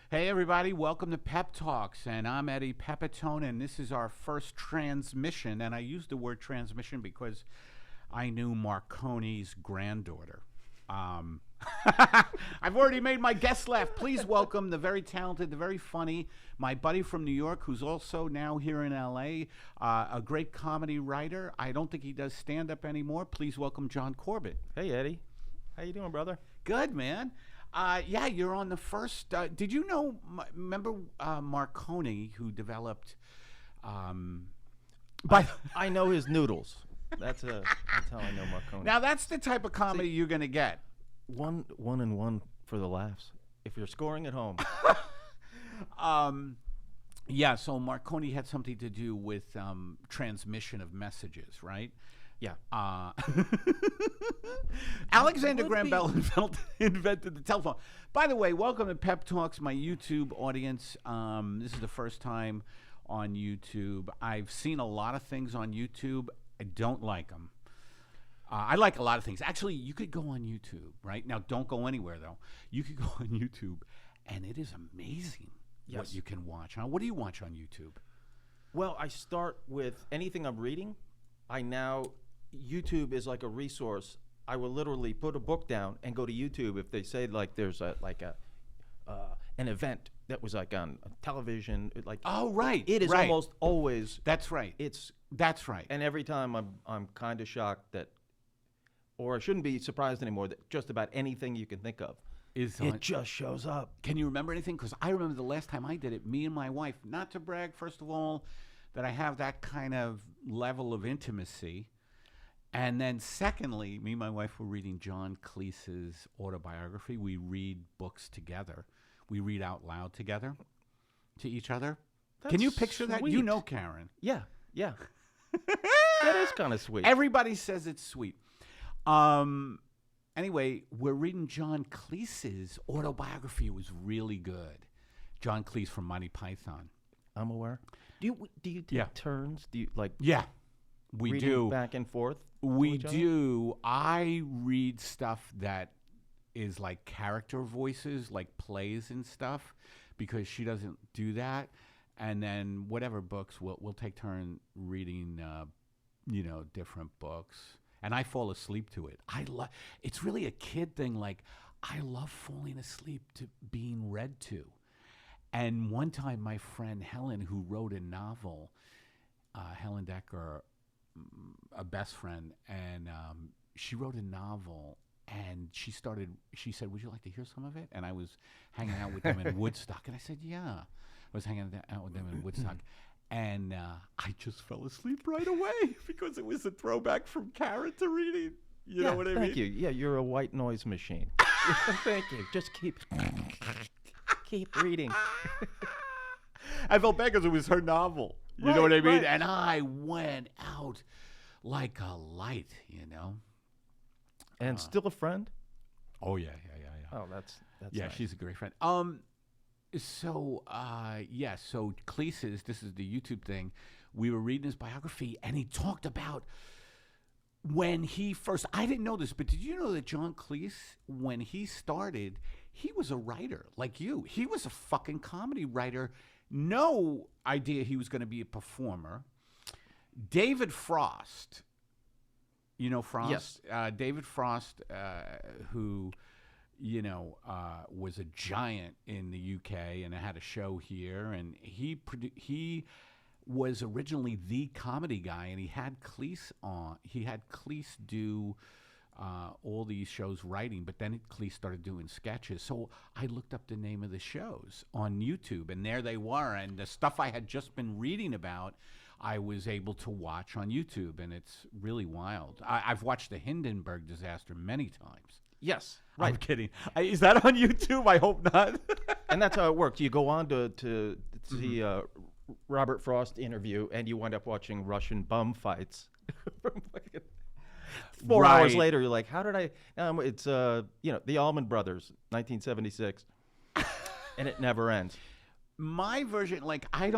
Hey everybody, welcome to Pep Talks, and I'm Eddie Pepitone, and this is our first transmission, and I use the word transmission because I knew Marconi's granddaughter. I've already made my guest laugh. Please welcome the very talented, the very funny, my buddy from New York, who's also now here in LA, a great comedy writer. I don't think he does stand-up anymore. Please welcome Jon Corbett. Hey Eddie, how you doing, brother? Good, man. Yeah, you're on the first. Did you know? Remember Marconi, who developed? I know his Noodles. That's how I know Marconi. Now that's the type of comedy you're gonna get. One and one for the laughs. If you're scoring at home. Yeah. So Marconi had something to do with transmission of messages, right? Yeah. Alexander Graham Bell invented the telephone. By the way, welcome to Pep Talks, my YouTube audience. This is the first time on YouTube. I've seen a lot of things on YouTube. I don't like them. I like a lot of things. Actually, you could go on YouTube, right? Now, don't go anywhere, though. You could go on YouTube, and it is amazing what you can watch. Huh? What do you watch on YouTube? Well, I start with anything I'm reading. YouTube is like a resource. I will literally put a book down and go to YouTube if they say like there's an event that was like on television. Oh, right. It is almost always. That's right. That's right. And every time I'm kind of shocked that, or I shouldn't be surprised anymore that just about anything you can think of, it just shows up. Can you remember anything? Because I remember the last time I did it, me and my wife, not to brag, first of all, that I have that kind of level of intimacy. And then secondly, me and my wife were reading John Cleese's autobiography. We read books together. We read out loud together to each other. Can you picture that? You know Karen. Yeah. That is kind of sweet. Everybody says it's sweet. Anyway, we're reading John Cleese's autobiography. It was really good. John Cleese from Monty Python. I'm aware. Do you take turns? Do you like? Yeah, we do. Back and forth. We do. I read stuff that is like character voices, like plays and stuff, because she doesn't do that. And then whatever books, we'll take turn reading, different books. And I fall asleep to it. It's really a kid thing. Like, I love falling asleep to being read to. And one time, my friend Helen, who wrote a novel, Helen Decker, a best friend, and she wrote a novel, and she said, would you like to hear some of it? And I was hanging out with them in Woodstock, and I said, yeah. I was hanging out with them in Woodstock, and I just fell asleep right away because it was a throwback from Karen to reading. You know what I mean? Thank you. Yeah, you're a white noise machine. Thank you. Just keep reading. I felt bad because it was her novel. You know what I mean? Right. And I went out like a light, And still a friend? Oh, yeah. Oh, that's yeah, nice. She's a great friend. So Cleese's, this is the YouTube thing, we were reading his biography, and he talked about when he first, I didn't know this, but did you know that John Cleese, when he started, he was a writer like you. He was a fucking comedy writer. No idea he was going to be a performer. David Frost, you know Frost? Yes. David Frost, who, was a giant in the UK and had a show here, and he was originally the comedy guy, and he had Cleese on. He had Cleese do all these shows writing, but then Cleese started doing sketches. So I looked up the name of the shows on YouTube, and there they were. And the stuff I had just been reading about, I was able to watch on YouTube, and it's really wild. I've watched the Hindenburg disaster many times. Yes, right. I'm kidding. Is that on YouTube? I hope not. And that's how it works. You go on to see Robert Frost interview, and you wind up watching Russian bum fights. 4 hours later, you're like, how did I? It's the Allman Brothers, 1976, and it never ends. My version, like, I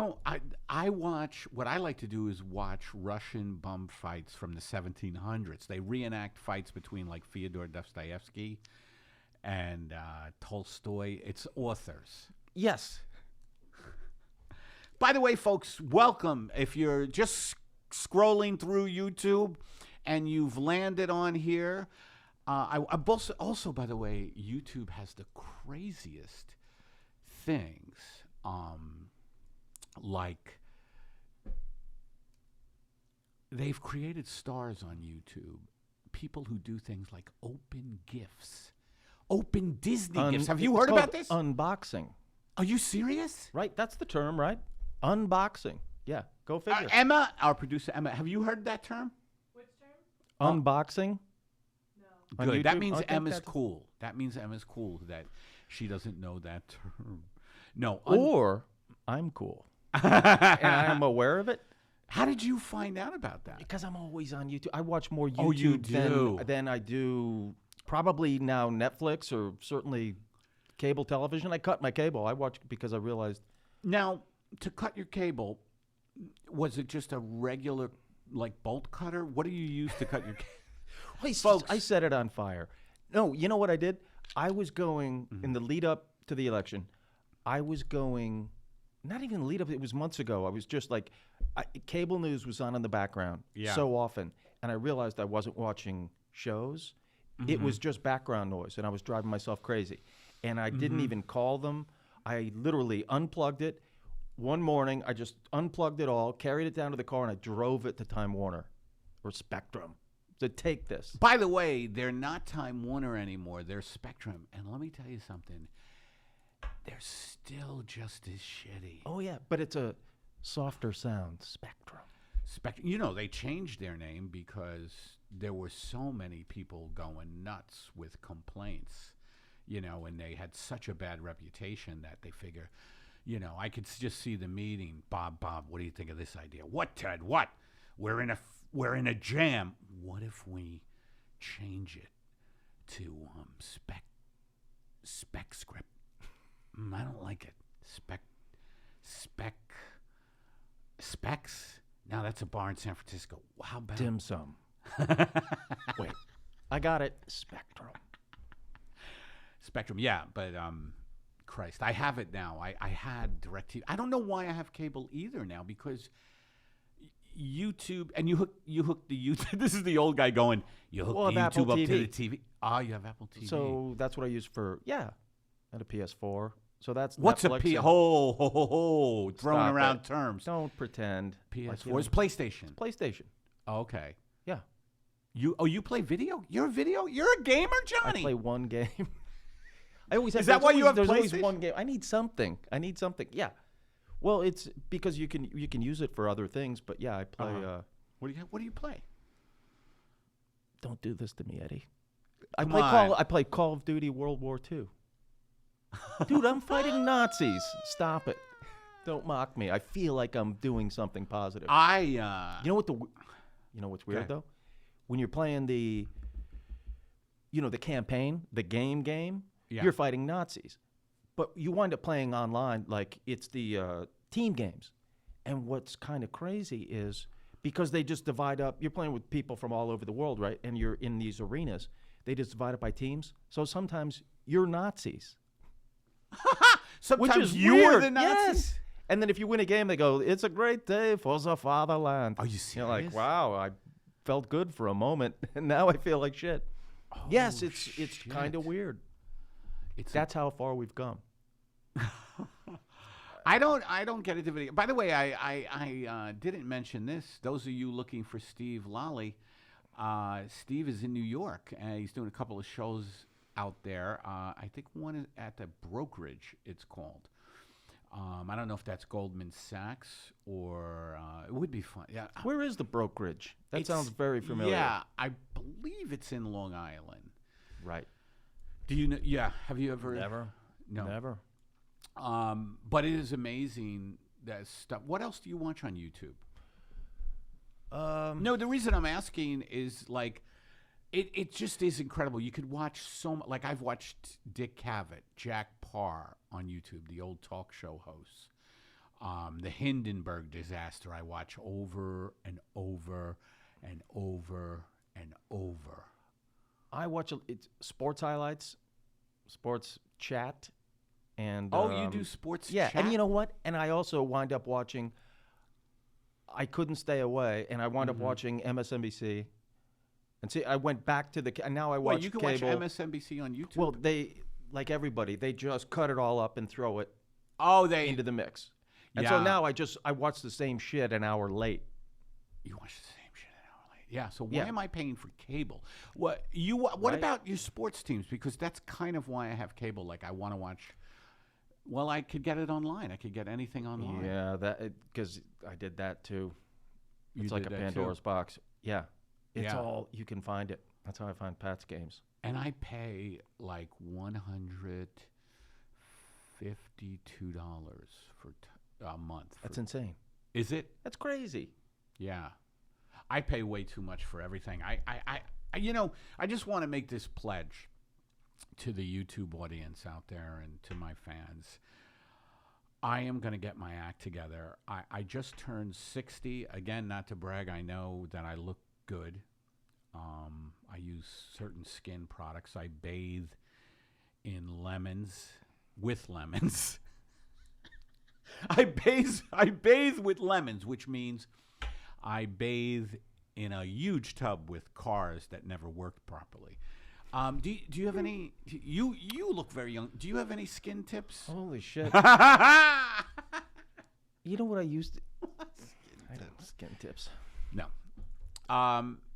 watch, what I like to do is watch Russian bum fights from the 1700s. They reenact fights between, like, Fyodor Dostoevsky and Tolstoy. It's authors. Yes. By the way, folks, welcome. If you're just scrolling through YouTube and you've landed on here, I also, by the way, YouTube has the craziest things, like they've created stars on YouTube, people who do things like open gifts, open Disney gifts. Have you heard about this? Unboxing. Are you serious? Right, that's the term, right? Unboxing. Yeah, go figure. Emma, our producer, Emma, have you heard that term? Which term? Unboxing? No. Good. That means Emma's cool. That means Emma's cool that she doesn't know that term. No. Or I'm cool. And I'm aware of it. How did you find out about that? Because I'm always on YouTube. I watch more YouTube Oh, you do? than I do probably now Netflix or certainly cable television. I cut my cable. I watch because I realized. Now, to cut your cable, was it just a regular, like, bolt cutter? What do you use to cut your cable? Folks, I set it on fire. No, you know what I did? I was going, in the lead up to the election, I was going, not even lead up, it was months ago. I was just like, cable news was on in the background so often, and I realized I wasn't watching shows. It was just background noise, and I was driving myself crazy. And I didn't even call them. I literally unplugged it. One morning, I just unplugged it all, carried it down to the car, and I drove it to Time Warner or Spectrum to take this. By the way, they're not Time Warner anymore. They're Spectrum. And let me tell you something. They're still just as shitty. Oh, yeah, but it's a softer sound, Spectrum. You know, they changed their name because there were so many people going nuts with complaints, you know, and they had such a bad reputation that they figure, you know, I could just see the meeting. Bob, what do you think of this idea? What, Ted? What? We're in a jam. What if we change it to spec script? I don't like it. Specs. Now that's a bar in San Francisco. How about Dim sum. Wait, I got it. Spectrum. Yeah, but Christ, I have it now. I had DirecTV. I don't know why I have cable either now, because YouTube, and you hook the YouTube. This is the old guy going. You hook the YouTube up to the TV. Oh, you have Apple TV. So that's what I use for and a PS4. So that's what's Netflix a ho throwing around terms. Don't pretend. PS4 is PlayStation. PlayStation. Oh, okay. Yeah. You play video? You're a gamer, Johnny. I play one game. I always have. Is that why you have There's always PlayStation? one game. I need something. Yeah. Well, it's because you can use it for other things, but yeah, I play. What do you play? Don't do this to me, Eddie. I play Call of Duty World War II. Dude, I'm fighting Nazis. Stop it. Don't mock me. I feel like I'm doing something positive. You know what's weird though? When you're playing the campaign, the game, you're fighting Nazis. But you wind up playing online like it's the team games. And what's kind of crazy is because they just divide up, you're playing with people from all over the world, right? And you're in these arenas. They just divide up by teams. So sometimes you're Nazis. Sometimes you're the Nazis. Yes. And then if you win a game, they go, "It's a great day for the fatherland." Are you serious? You're like, wow, I felt good for a moment, and now I feel like shit. Oh, yes, it's kind of weird. That's how far we've come. I don't get into video. By the way, I didn't mention this. Those of you looking for Steve Lolli, Steve is in New York, and he's doing a couple of shows out there. I think one is at the Brokerage, it's called. I don't know if that's Goldman Sachs or it would be fun. Yeah. Where is the Brokerage? That sounds very familiar. Yeah, I believe it's in Long Island. Right. Do you know? Yeah. Have you ever? Never. No. Never. But it is amazing that stuff. What else do you watch on YouTube? No, the reason I'm asking is like, it just is incredible. You could watch so much. Like I've watched Dick Cavett, Jack Parr on YouTube, the old talk show hosts. The Hindenburg disaster I watch over and over and over and over. I watch it's sports highlights, sports chat, And you do sports Yeah, chat? and you know what? And I also wind up watching. I couldn't stay away, and I wound up watching MSNBC. And see, I went back to and now I watch Wait, you can cable. watch MSNBC on YouTube? Well, they, like everybody, they just cut it all up and throw it into the mix. And so Yeah. now I watch the same shit an hour late. You watch the same shit an hour late. Yeah, so why Yeah. am I paying for cable? What Right. about your sports teams? Because that's kind of why I have cable. Like, I want to watch. Well, I could get it online. I could get anything online. Yeah, because I did that too. You It's like a did that too? Pandora's box. Yeah. It's Yeah. all, you can find it. That's how I find Pat's games. And I pay like $152 for a month. That's insane. Is it? That's crazy. Yeah. I pay way too much for everything. I just want to make this pledge to the YouTube audience out there and to my fans. I am going to get my act together. I just turned 60. Again, not to brag, I know that I look good. I use certain skin products. I bathe in lemons, with lemons. I bathe with lemons, which means I bathe in a huge tub with cars that never worked properly. Do you have any? You look very young. Do you have any skin tips? Holy shit. You know what I used to... Skin tips. No.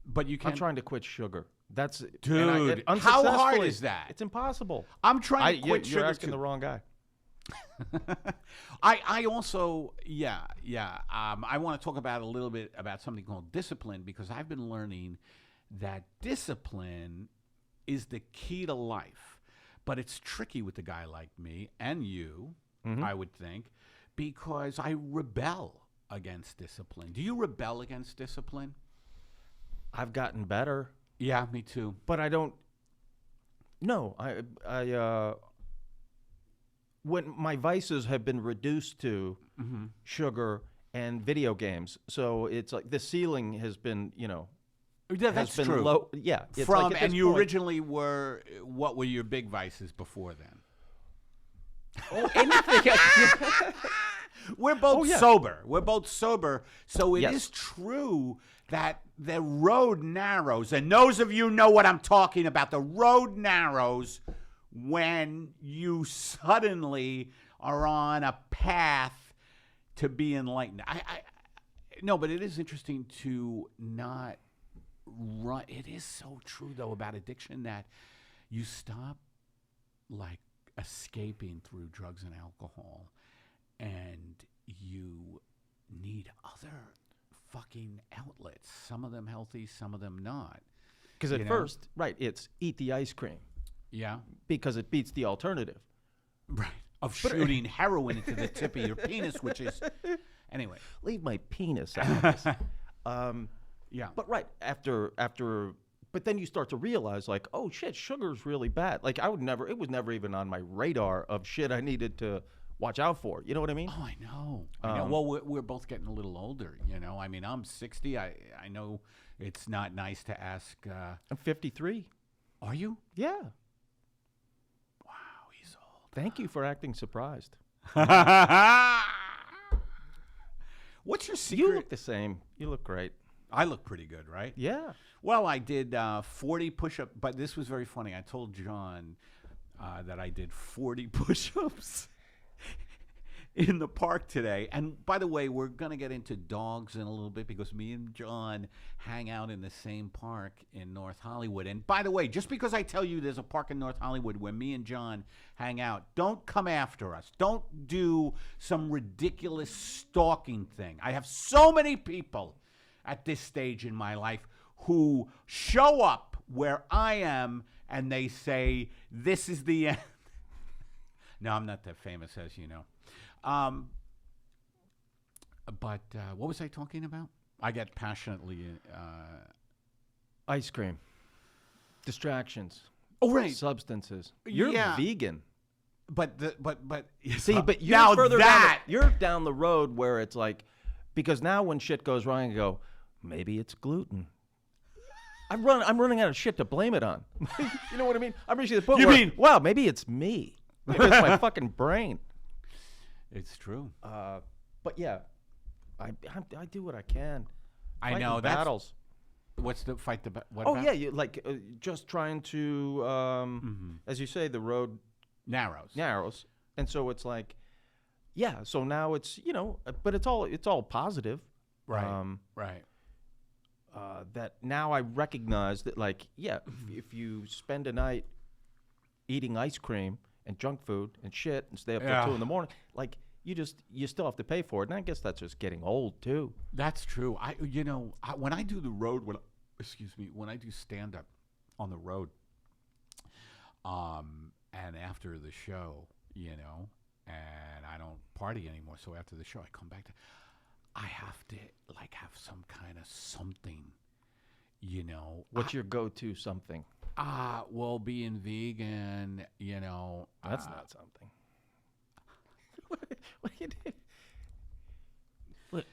But you can. I'm trying to quit sugar. That's... Dude, how hard unsuccessfully. is that? It's impossible. I'm trying to quit You're sugar asking too. the wrong guy. I also I want to talk about a little bit about something called discipline, because I've been learning that discipline is the key to life, but it's tricky with a guy like me and you, I would think, because I rebel against discipline. Do you rebel against discipline? I've gotten better, Yeah, me too. but I don't... No, when my vices have been reduced to sugar and video games, so it's like the ceiling has been, Yeah, that's has been true. low. Yeah, it's From like at and this you point- originally were. What were your big vices before then? Oh, anything. We're both Oh, yeah. sober. We're both sober. So it is Yes. true that the road narrows. And those of you know what I'm talking about. The road narrows when you suddenly are on a path to be enlightened. No, but it is interesting to not run. It is so true, though, about addiction, that you stop, like, escaping through drugs and alcohol, and you need other fucking outlets. Some of them healthy, some of them not. Because at You know? first, right, it's eat the ice cream Yeah, because it beats the alternative. right. Of shooting heroin into the tip of your penis, which is anyway. Leave my penis out of this. Yeah, But right after, but then you start to realize, like, oh shit, sugar's really bad. Like it was never even on my radar of shit I needed to watch out for. You know what I mean? oh, I know. Well, we're both getting a little older. I mean, I'm 60. I know it's not nice to ask. I'm 53. Are you? Yeah. Wow, he's old. Thank you for acting surprised. What's your You secret? look the same. You look great. I look pretty good, right? Yeah. Well, I did 40 push-ups, but this was very funny. I told John that I did 40 push-ups in the park today. And by the way, we're going to get into dogs in a little bit, because me and John hang out in the same park in North Hollywood. And by the way, just because I tell you there's a park in North Hollywood where me and John hang out, don't come after us. Don't do some ridiculous stalking thing. I have so many people at this stage in my life who show up where I am and they say, this is the end. No, I'm not that famous, as you know. But what was I talking about? I get passionately... Ice cream. Distractions. oh, right. Substances. You're Yeah. vegan. But See, but you're now further that... you're down the road where it's like, because now when shit goes wrong, you go, maybe it's gluten. I'm running out of shit to blame it on. You know what I mean? I'm reaching the point You where, mean- wow, maybe it's me. It hurts my fucking brain. It's true. But yeah, I do what I can. I Fighting know battles. What's the fight? What Oh about? yeah, you like just trying to, as you say, the road Narrows. and so it's like, yeah. So now it's but it's all positive. Right. Right. That now I recognize that, like, yeah, if you spend a night eating ice cream and junk food and shit and stay up till 2 in the morning, like, you still have to pay for it. And I guess that's just getting old too. That's true. When I do the road, when I do stand up on the road, and after the show, and I don't party anymore. So after the show, I come back I have to like have some kind of something, What's your go-to something? Well, being vegan, That's not something. What do you do? What,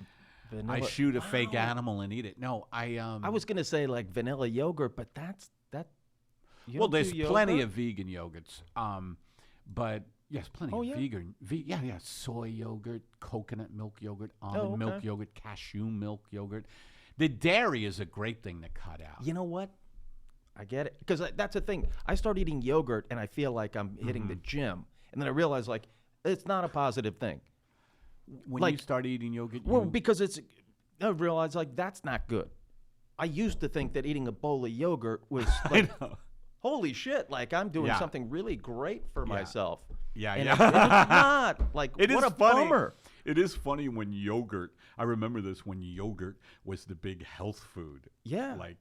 vanilla? I shoot a fake animal and eat it. No, I was gonna say like vanilla yogurt, but that's that. You well, don't there's do plenty yogurt? of vegan yogurts. But yes, plenty Oh, of yeah? vegan. Yeah, soy yogurt, coconut milk yogurt, almond milk okay. yogurt, cashew milk yogurt. The dairy is a great thing to cut out. You know what? I get it, because that's the thing. I start eating yogurt and I feel like I'm hitting the gym, and then I realize like it's not a positive thing. When like- you start eating yogurt, Well, because I realize like that's not good. I used to think that eating a bowl of yogurt was like, I know. holy shit, like I'm doing Yeah. something really great for myself. Yeah, And yeah. it's not. Like, It what is a funny. bummer. It is funny when yogurt. I remember this when yogurt was the big health food. Yeah. Like,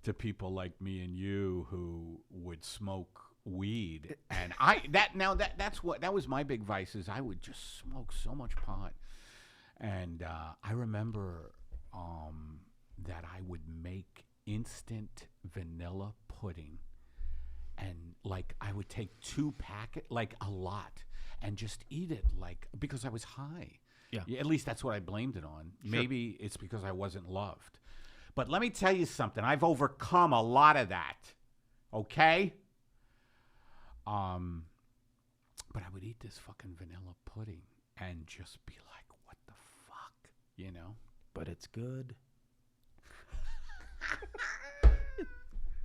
to people like me and you who would smoke weed, and that was my big vice. Is I would just smoke so much pot, and I remember that I would make instant vanilla pudding. And like I would take 2 packets, like a lot, and just eat it, like because I was high. Yeah. At least that's what I blamed it on. Sure. Maybe it's because I wasn't loved. But let me tell you something. I've overcome a lot of that. Okay. But I would eat this fucking vanilla pudding and just be like, "What the fuck," But it's good.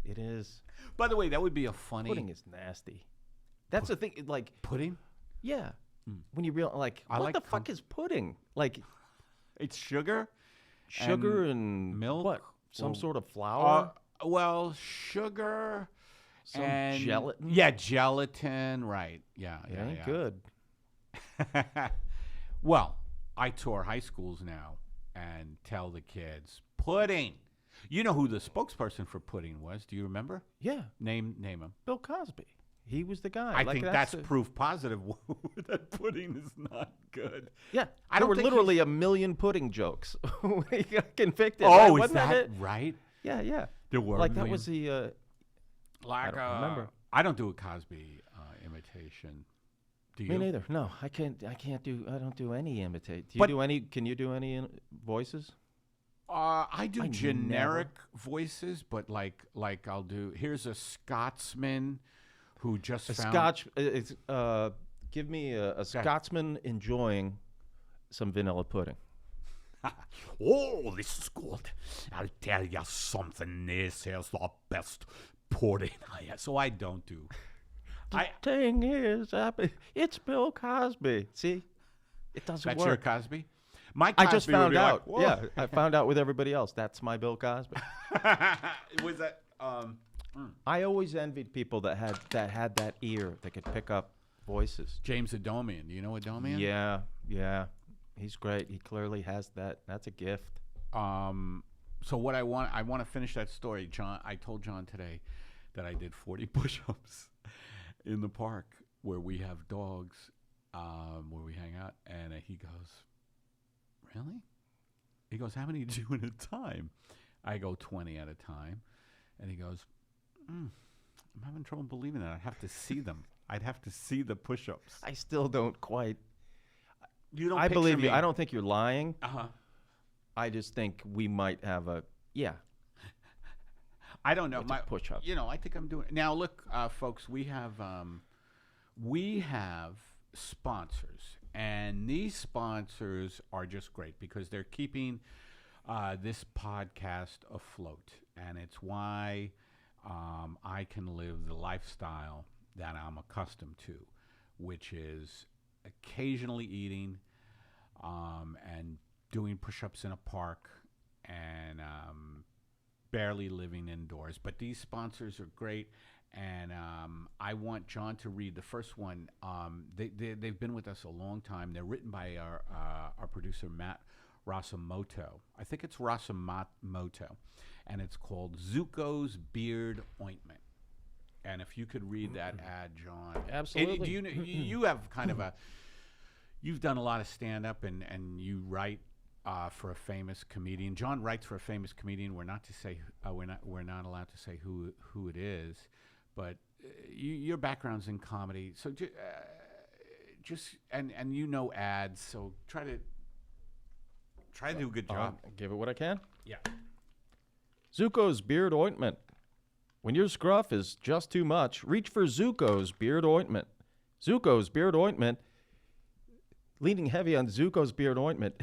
It is. By the way, that would be a funny Pudding is nasty. That's the thing. Like, pudding. yeah. When you realize, like, I what like the fuck is pudding? Like, It's sugar. sugar and milk? What? Some Well, sort of flour? Well, sugar. Some and gelatin? Yeah, gelatin. Right. Yeah. It Yeah. ain't yeah. good. Well, I tour high schools now and tell the kids pudding. You know who the spokesperson for pudding was? Do you remember? Yeah. Name him. Bill Cosby. He was the guy. I Like, think that's the- proof positive that pudding is not good. Yeah. I There don't were think literally a million pudding jokes. He got convicted. Oh, right? is Wasn't that it? right? Yeah, yeah. There were Like, that million- was the... like I don't remember. I don't do a Cosby imitation. Do you? Me neither. No, I can't do... I don't do any imitate. Do you But- do any... Can you do any voices? I do I generic voices, but like I'll do. Here's a Scotsman who just A found. Scotch... give me a Scotsman enjoying some vanilla pudding. Oh, this is good. I'll tell you something. This is the best pudding I have. So I don't do. Thing is, it's Bill Cosby. See? It doesn't That's work. your Cosby? My I Cosby just would found be like, out. "Whoa." Yeah, I found out with everybody else. That's my Bill Cosby. Was that? I always envied people that had that ear that could pick up voices. James Adomian. Do you know Adomian? Yeah, yeah. He's great. He clearly has that. That's a gift. So what I want to finish that story, John. I told John today that I did 40 push-ups in the park where we have dogs, where we hang out, and he goes, "Really?" He goes, "How many do you do at a time?" I go 20 at a time, and he goes, "I'm having trouble believing that. I'd have to see them. I'd have to see the push-ups." I still don't quite. You don't. I picture believe me. you. I don't think you're lying. Uh-huh. I just think we might have a I don't know. It's a push-up. I think I'm doing. Now, look, folks, we have we have sponsors, and these sponsors are just great because they're keeping this podcast afloat, and it's why I can live the lifestyle that I'm accustomed to, which is occasionally eating and doing push-ups in a park and barely living indoors. But these sponsors are great, and I want John to read the first one. They've been with us a long time. They're written by our producer, Matt Rasamoto. I think it's Rasamoto, and it's called Zuko's Beard Ointment. And if you could read that ad, John. Absolutely. You have kind of you've done a lot of stand-up, and you write for a famous comedian. John writes for a famous comedian. We're not allowed to say who it is, but your background's in comedy, so just ads. So try to do a good job. I'll give it what I can. Yeah. Zuko's Beard Ointment. When your scruff is just too much, reach for Zuko's Beard Ointment. Zuko's Beard Ointment, leaning heavy on Zuko's Beard Ointment,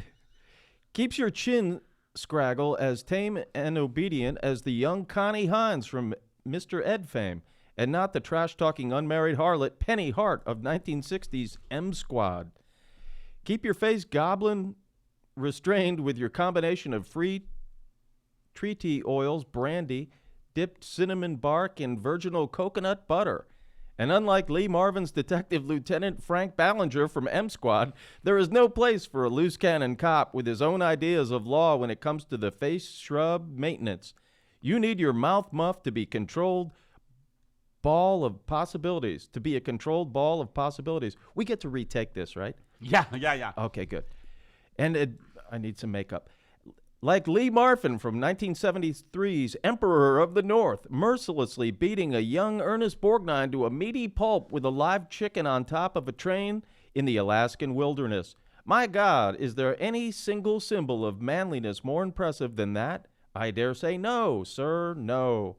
keeps your chin scraggle as tame and obedient as the young Connie Hines from Mr. Ed fame, and not the trash-talking unmarried harlot Penny Hart of 1960s M Squad. Keep your face goblin restrained with your combination of free treaty oils, brandy, dipped cinnamon bark, and virginal coconut butter. And unlike Lee Marvin's Detective Lieutenant Frank Ballinger from M Squad, there is no place for a loose cannon cop with his own ideas of law when it comes to the face shrub maintenance. You need your mouth muff to be controlled ball of possibilities, to be a controlled ball of possibilities. We get to retake this, right? Yeah. Okay, good. And I need some makeup. Like Lee Marvin from 1973's Emperor of the North, mercilessly beating a young Ernest Borgnine to a meaty pulp with a live chicken on top of a train in the Alaskan wilderness. My God, is there any single symbol of manliness more impressive than that? I dare say no, sir, no.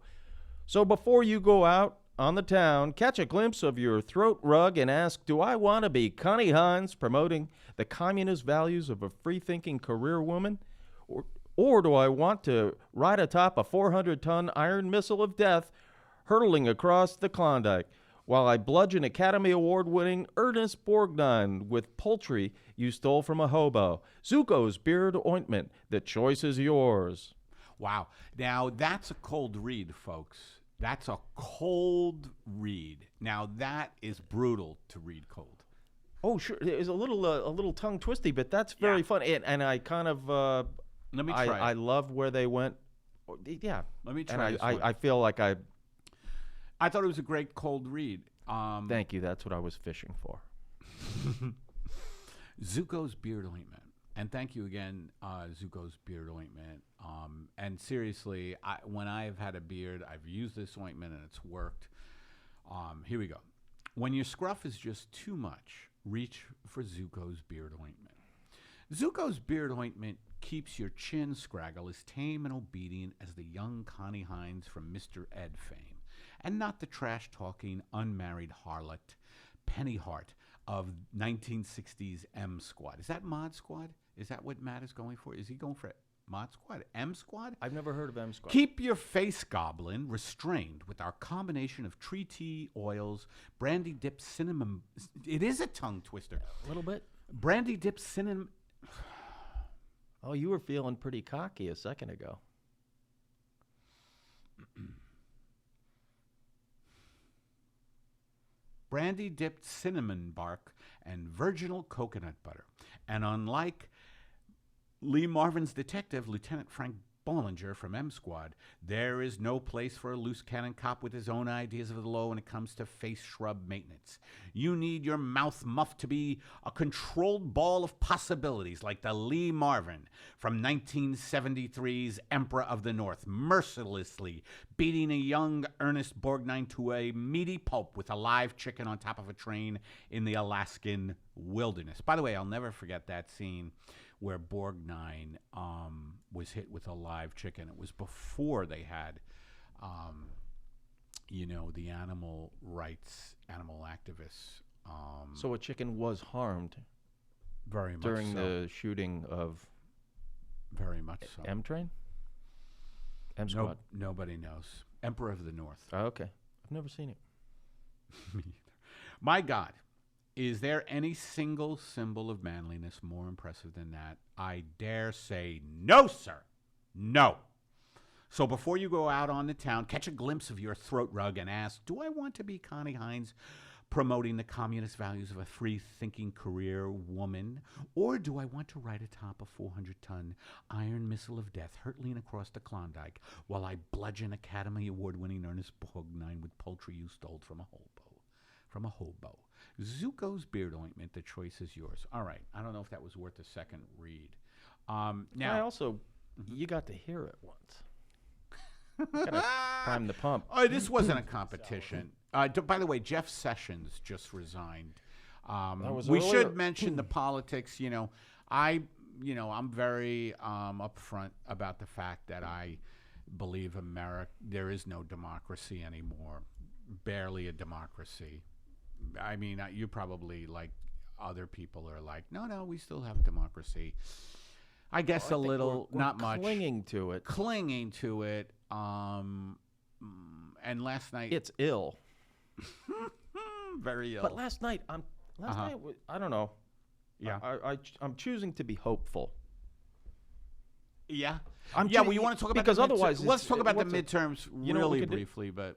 So before you go out on the town, catch a glimpse of your throat rug and ask, do I want to be Connie Hines promoting the communist values of a free-thinking career woman? Or do I want to ride atop a 400-ton iron missile of death hurtling across the Klondike while I bludgeon Academy Award-winning Ernest Borgnine with poultry you stole from a hobo? Zuko's Beard Ointment. The choice is yours. Wow. Now, that's a cold read, folks. That's a cold read. Now, that is brutal to read cold. Oh, sure. It was a little tongue twisty, but that's very fun. And I kind of let me try. I love where they went. Yeah. Let me try. And this one. I feel like I thought it was a great cold read. Thank you. That's what I was fishing for. Zuko's Beard Ointment. And thank you again, Zuko's Beard Ointment. And seriously, when I've had a beard, I've used this ointment and it's worked. Here we go. When your scruff is just too much, reach for Zuko's Beard Ointment. Zuko's Beard Ointment keeps your chin scraggle as tame and obedient as the young Connie Hines from Mr. Ed fame, and not the trash-talking, unmarried harlot Penny Hart of 1960s M Squad. Is that Mod Squad? Is that what Matt is going for? Is he going for Mod Squad? M Squad? I've never heard of M Squad. Keep your face goblin restrained with our combination of tree tea oils, brandy dipped cinnamon. It is a tongue twister. A little bit. Brandy dipped cinnamon. Oh, you were feeling pretty cocky a second ago. Brandy dipped cinnamon bark and virginal coconut butter. And unlike Lee Marvin's detective, Lieutenant Frank Bollinger from M Squad, there is no place for a loose cannon cop with his own ideas of the law when it comes to face shrub maintenance. You need your mouth muff to be a controlled ball of possibilities like the Lee Marvin from 1973's Emperor of the North, mercilessly beating a young Ernest Borgnine to a meaty pulp with a live chicken on top of a train in the Alaskan wilderness. By the way, I'll never forget that scene where Borgnine was hit with a live chicken. It was before they had, the animal rights, animal activists So a chicken was harmed Very much during so. the shooting of Very much so. M Train? M Squad? Nobody knows. Emperor of the North. Oh, okay. I've never seen it. Me either. My God, is there any single symbol of manliness more impressive than that? I dare say no, sir. No. So before you go out on the town, catch a glimpse of your throat rug and ask, do I want to be Connie Hines promoting the communist values of a free-thinking career woman? Or do I want to ride atop a 400-ton iron missile of death hurtling across the Klondike while I bludgeon Academy Award-winning Ernest Borgnine with poultry you stole from a hobo? Zuko's beard ointment, the choice is yours. All right. I don't know if that was worth a second read. Now, I also, you got to hear it once. Gotta prime the pump. Oh, this wasn't a competition. By the way, Jeff Sessions just resigned. Was We earlier. should mention the politics. I'm very upfront about the fact that I believe there is no democracy anymore. Barely a democracy. I mean, you probably, like other people, are like, no, we still have democracy. I guess a little, we're not much. Clinging to it. And last night, It's ill. very ill. But last night, I don't know. Yeah. I'm choosing to be hopeful. Yeah. I'm Well, choo- you want to talk about because the otherwise let's it's- talk about the what's a- midterms you know what we really could do? briefly, but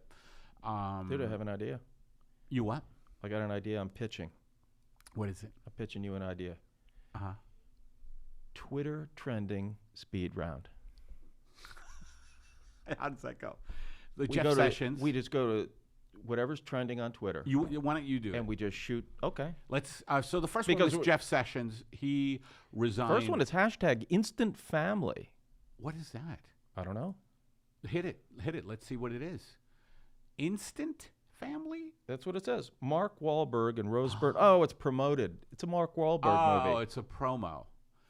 Dude, I have an idea. you what? I got an idea. I'm pitching. What is it? I'm pitching you an idea. Uh-huh. Twitter trending speed round. How does that go? We Jeff go to- Sessions. we just go to whatever's trending on Twitter, Why don't you do and it? we just shoot. Okay. Let's. So the first Because one was Jeff Sessions. He resigned. First one is hashtag instant family. What is that? I don't know. Hit it. Let's see what it is. Instant family? That's what it says. Mark Wahlberg and Rose Byrne. Oh, it's promoted. It's a Mark Wahlberg Oh, movie. it's a promo.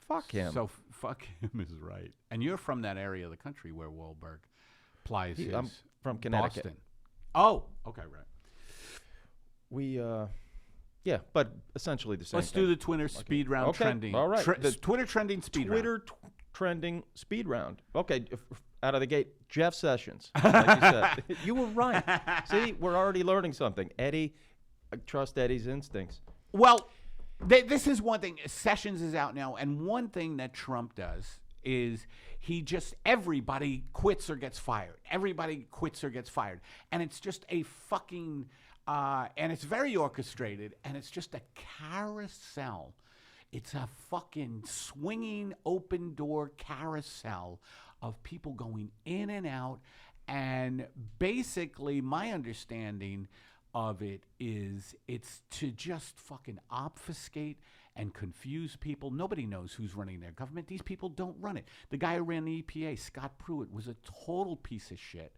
Fuck him. So fuck him is right. And you're from that area of the country where Wahlberg plies his. I'm from Connecticut. Boston. Oh, okay, right. We, yeah, but essentially the same Let's thing. do the Twitter speed round Okay, trending. all right. The Twitter trending speed Twitter round. trending speed round. Okay, out of the gate, Jeff Sessions. Like you said, you were right. See, we're already learning something. Eddie, I trust Eddie's instincts. Well, this is one thing. Sessions is out now, and one thing that Trump does is everybody quits or gets fired. Everybody quits or gets fired. And it's just a fucking, and it's very orchestrated, and it's just a carousel. It's a fucking swinging open door carousel of people going in and out. And basically, my understanding of it is it's to just fucking obfuscate and confuse people. Nobody knows who's running their government. These people don't run it. The guy who ran the EPA, Scott Pruitt, was a total piece of shit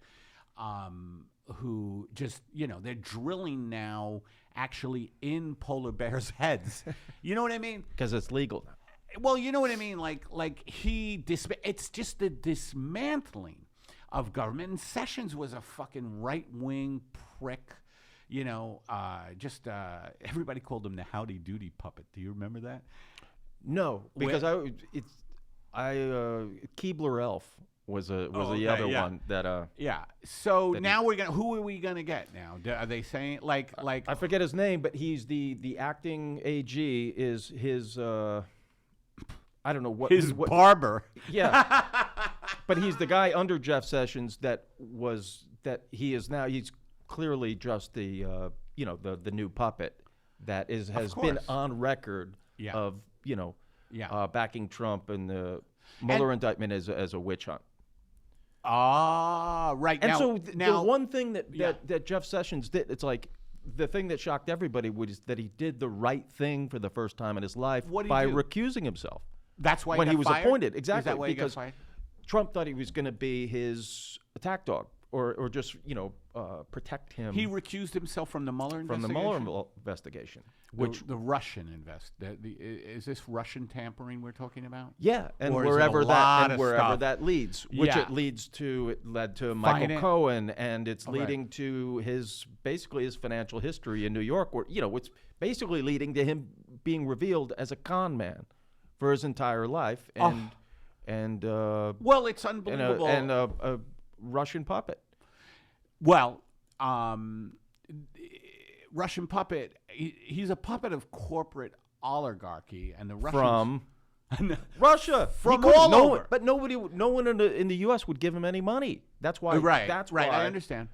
who just, they're drilling now actually in polar bears' heads. You know what I mean? Because it's legal now. Well, you know what I mean? It's just the dismantling of government. And Sessions was a fucking right-wing prick. Everybody called him the Howdy Doody puppet. Do you remember that? No, because Keebler Elf was the other one that Yeah. So that now who are we gonna get now? Are they saying like? I forget his name, but he's the acting AG is his I don't know what His what, barber. Yeah. But he's the guy under Jeff Sessions he's clearly just the the new puppet that has been course. on record Yeah. of Yeah. backing Trump and the Mueller indictment as a witch hunt. Ah, right. And now, the one thing that Yeah. Jeff Sessions did, it's like the thing that shocked everybody was that he did the right thing for the first time in his life What did he by do? recusing himself. That's why when he he got was fired? appointed. Is Exactly. that why he got because fired? Trump thought he was going to be his attack dog or just, protect him He recused himself from the Mueller from the investigation. Mueller investigation. Which the Russian is this Russian tampering we're talking about? Yeah, and Or is it a wherever lot that of wherever stuff? that leads, which Yeah. it led to Michael Finan- Cohen, and it's Okay. leading to his financial history in New York, where it's basically leading to him being revealed as a con man for his entire life, and Well, it's unbelievable. and a Russian puppet. Well, Russian puppet. He's a puppet of corporate oligarchy, and the Russians From Russia, From He couldn't- all no over. one- but no one in the U.S. would give him any money. That's why. right. That's right. why I understand.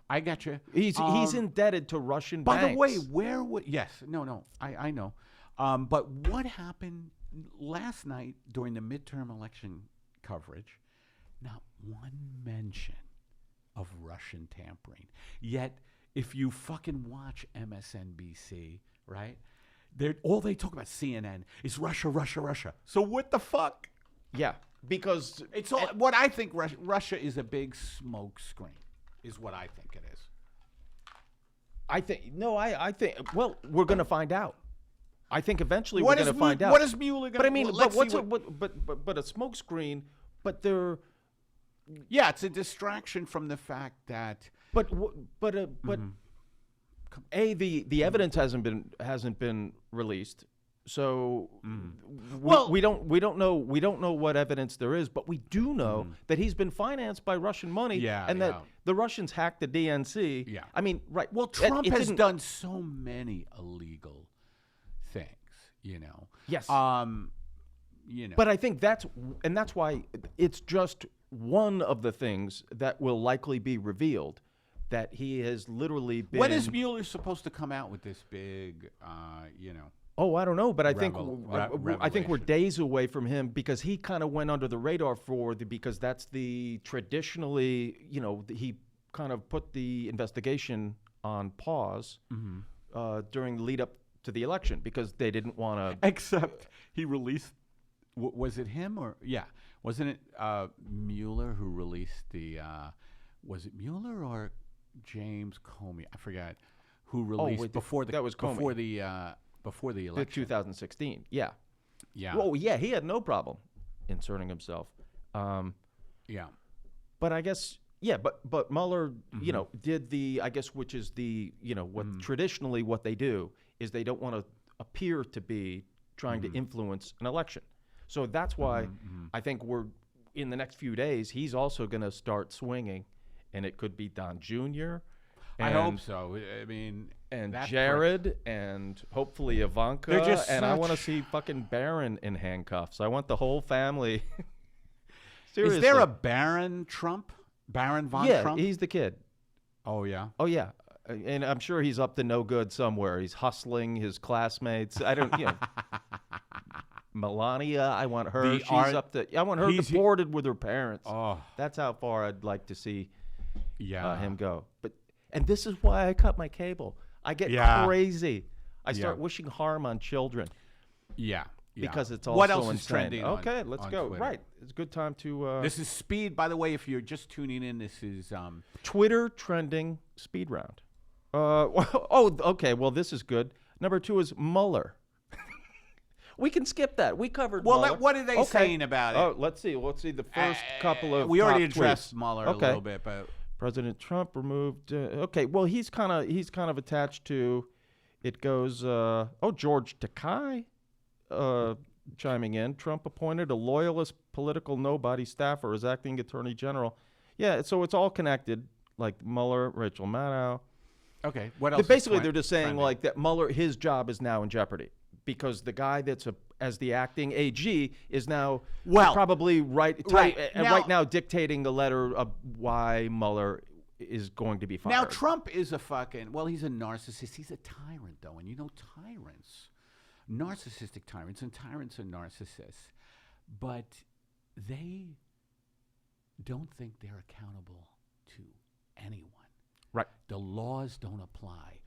I get you. He's indebted to Russian By banks. the way, where would I know. But what happened last night during the midterm election coverage? Not one mention of Russian tampering. Yet, if you fucking watch MSNBC, right? All they talk about CNN is Russia, Russia, Russia. So what the fuck? Yeah, because It's all what I think. Russia is a big smoke screen. Is what I think it is. I think. Well, we're going to find out. I think eventually What we're is going to find out. What is Mueller going to? But I mean, let's but what's see but a smokescreen? But they're yeah, it's a distraction from the fact that but the evidence hasn't been released. So we don't know what evidence there is, but we do know that he's been financed by Russian money, Yeah, and yeah. that the Russians hacked the DNC. Yeah. I mean, right. well, Trump has done so many illegal things, Yes. But But I think that's why it's just one of the things that will likely be revealed, that he has literally been. when is Mueller supposed to come out with this big, Oh, I don't know, but I think revelation. we're days away from him, because he kind of went under the radar because that's the traditionally, he kind of put the investigation on pause during the lead up to the election, because they didn't want to. Except he released. Was it him or wasn't it Mueller who released the? Was it Mueller or James Comey? I forgot who released before the that was Comey. before the The election. 2016, yeah. Yeah. Well, yeah, he had no problem inserting himself. Yeah. But I guess, yeah, but Mueller, did which is what traditionally what they do is they don't want to appear to be trying to influence an election. So that's why I think we're in the next few days, he's also going to start swinging, and it could be Don Jr. I hope so. I mean, And that Jared, and hopefully Ivanka, They're just and I want to such- see fucking Barron in handcuffs. I want the whole family. Seriously. Is there a Baron Trump? Baron von Trump? he's the kid. Oh yeah. Oh yeah, and I'm sure he's up to no good somewhere. He's hustling his classmates. I don't, Melania, I want her. I want her he's- deported with her parents. Oh That's how far I'd like to see yeah. him go. And this is why I cut my cable. I get Yeah. crazy. I start Yeah. wishing harm on children Yeah. because it's all what so else is insane. trending? Okay, on, let's on go. Twitter? Right, it's a good time to. This is Speed. By the way, if you're just tuning in, this is Twitter trending speed round. Okay. Well, this is good. Number 2 is Mueller. We can skip that. We covered. Well, Mueller. what are they saying about it? Oh, let's see. Let's see the first couple of. We already top addressed tweets. Mueller a little bit, but President Trump removed. Okay. Well, he's kind of attached to. It goes. George Takei, chiming in. Trump appointed a loyalist political nobody staffer as acting attorney general. Yeah. So it's all connected. Like Mueller, Rachel Maddow. okay. What else? Basically, is they're just saying trending? like that Mueller, his job is now in jeopardy because the guy that's as the acting AG is now probably right now dictating the letter of why Mueller is going to be fired. Now Trump is a fucking he's a narcissist. He's a tyrant though, and tyrants, narcissistic tyrants, and tyrants are narcissists, but they don't think they're accountable to anyone. Right. The laws don't apply.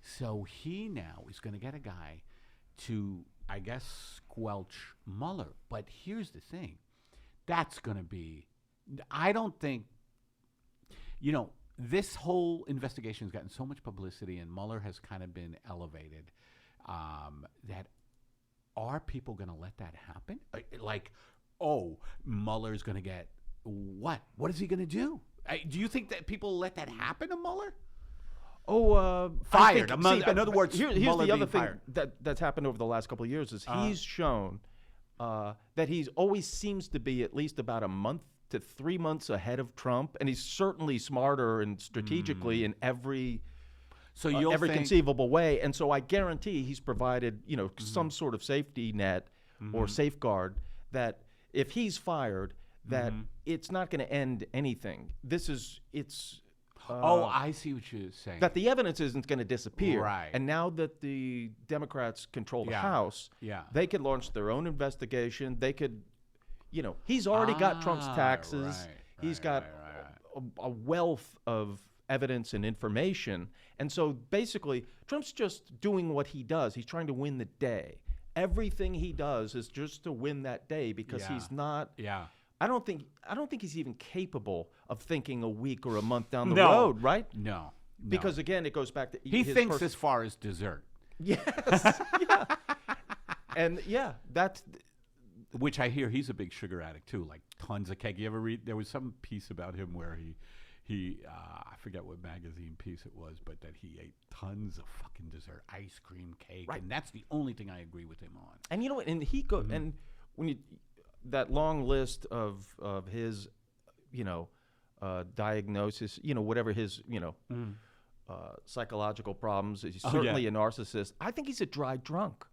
So he now is going to get a guy to, I guess, squelch Mueller. But here's the thing. That's going to be, I don't think, this whole investigation has gotten so much publicity, and Mueller has kind of been elevated. That are people going to let that happen? Like, oh, Mueller's going to get what? What is he going to do? Do you think that people let that happen to Mueller? Fired. In other words, here's Mueller the other being thing fired. that's happened over the last couple of years is he's shown that he's always seems to be at least about a month to 3 months ahead of Trump, and he's certainly smarter and strategically in every conceivable way. And so I guarantee he's provided some sort of safety net or safeguard that if he's fired, that it's not going to end anything. I see what you're saying. That the evidence isn't going to disappear. Right. And now that the Democrats control the House, they could launch their own investigation. They could, he's already got Trump's taxes. He's got a wealth of evidence and information. And so basically, Trump's just doing what he does. He's trying to win the day. Everything he does is just to win that day because he's not. Yeah. I don't think he's even capable of thinking a week or a month down the road, right? No. Because again, it goes back to he thinks as far as dessert. Yes. Yeah. And that's which I hear he's a big sugar addict too, like tons of cake. You ever read? There was some piece about him where he I forget what magazine piece it was, but that he ate tons of fucking dessert, ice cream, cake, and that's the only thing I agree with him on. And you know what? And he and when you that long list of his, diagnosis, whatever his, psychological problems. He's certainly a narcissist. I think he's a dry drunk.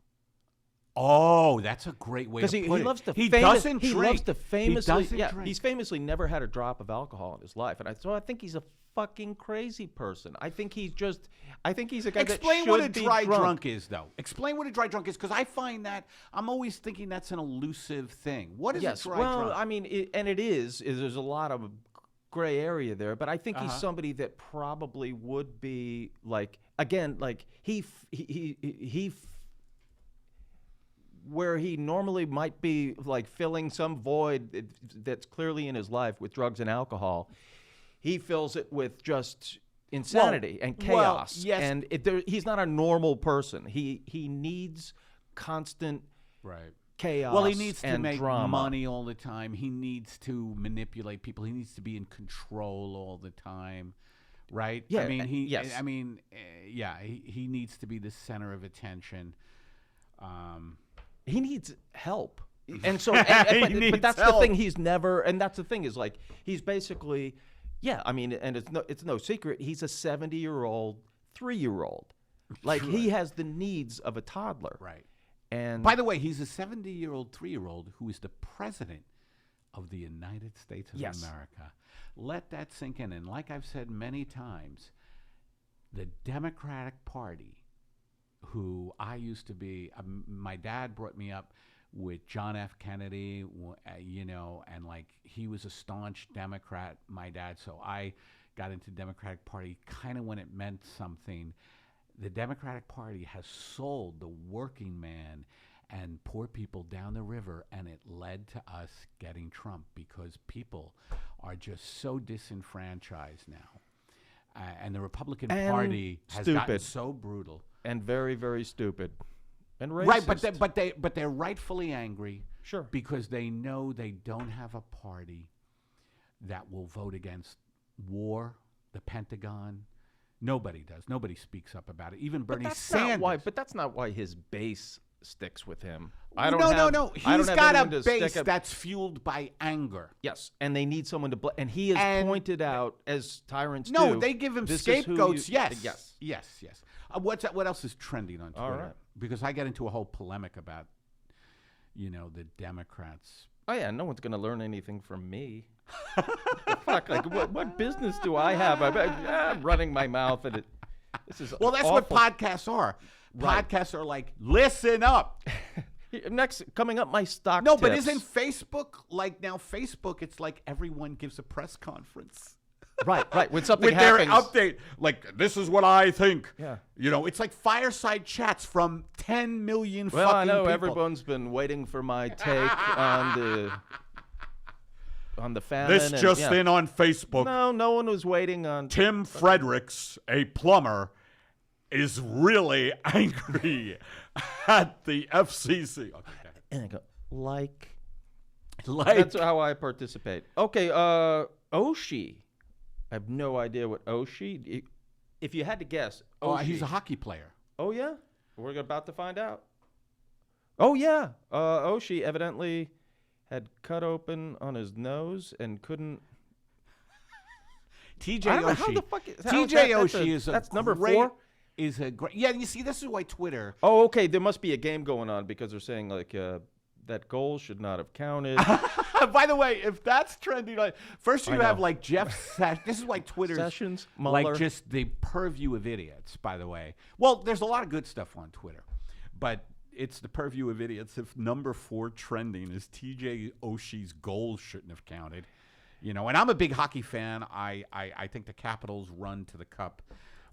Oh, that's a great way to put it. Because he loves to He doesn't drink. He loves to famously, drink. He's famously never had a drop of alcohol in his life. And I think he's a fucking crazy person. I think he's a guy that should be drunk. Explain what a dry drunk is, though. Explain what a dry drunk is, because I find that I'm always thinking that's an elusive thing. What is a dry drunk? Well, I mean, there's a lot of gray area there, but I think he's somebody that probably would be like, again, like he where he normally might be like filling some void that's clearly in his life with drugs and alcohol. He fills it with just insanity and chaos. Yes. And he's not a normal person. He needs constant chaos. Well, he needs to and make drama. money all the time. He needs to manipulate people. He needs to be in control all the time, right? Yeah. I mean, he needs to be the center of attention. He needs help. And so, but that's the thing. He's never, and that's the thing is like he's basically. Yeah, I mean, and it's no secret. He's a 70-year-old 3-year-old. Like he has the needs of a toddler. Right. And by the way, he's a 70-year-old 3-year-old who is the president of the United States of America. Let that sink in. And like I've said many times, the Democratic Party, who I used to be, my dad brought me up with John F. Kennedy, and like he was a staunch Democrat, my dad. So I got into the Democratic Party kind of when it meant something. The Democratic Party has sold the working man and poor people down the river, and it led to us getting Trump because people are just so disenfranchised now. And the Republican Party has gotten so brutal. And very, very stupid. And racist. Right, but they're rightfully angry, sure, because they know they don't have a party that will vote against war, the Pentagon. Nobody does. Nobody speaks up about it. Even Bernie Sanders. But that's not why his base sticks with him. No. He's got a base that's fueled by anger. Yes, and they need someone to blame. And he has pointed out, as tyrants do. No, they give him scapegoats. Yes. Yes. What else is trending on Twitter? All right. Because I get into a whole polemic about, the Democrats. Oh yeah, no one's going to learn anything from me. Fuck, like what business do I have? I'm running my mouth, and this is well. That's awful. what podcasts are. Right. Podcasts are like, listen up. Next, coming up, my stock. No, tips. but isn't Facebook like now? Facebook, it's like everyone gives a press conference. Right. When something with happens, their update, like this is what I think. Yeah. It's like fireside chats from 10 million fucking I know people. everyone's been waiting for my take on the. on the famine. This and, just yeah. in on Facebook. No one was waiting on. Tim Fredericks, a plumber, is really angry at the FCC. Okay, And I go, like. like That's how I participate. Okay, Oshie. I have no idea what Oshie. If you had to guess, Oshie. he's a hockey player. Oh yeah, we're about to find out. Oh yeah, Oshie evidently had cut open on his nose and couldn't. TJ I don't know how Oshie. the fuck is TJ Oshie is that's a number great, 4. Is a great. Yeah, you see, this is why Twitter. Oh, okay. There must be a game going on because they're saying like that goal should not have counted. By the way, if that's trending, like first you I have know. like Jeff. This is why Twitter's Sessions, like Mueller. just the purview of idiots. By the way, well, there's a lot of good stuff on Twitter, but it's the purview of idiots. If number 4 trending is TJ Oshie's goals shouldn't have counted, and I'm a big hockey fan. I think the Capitals' run to the cup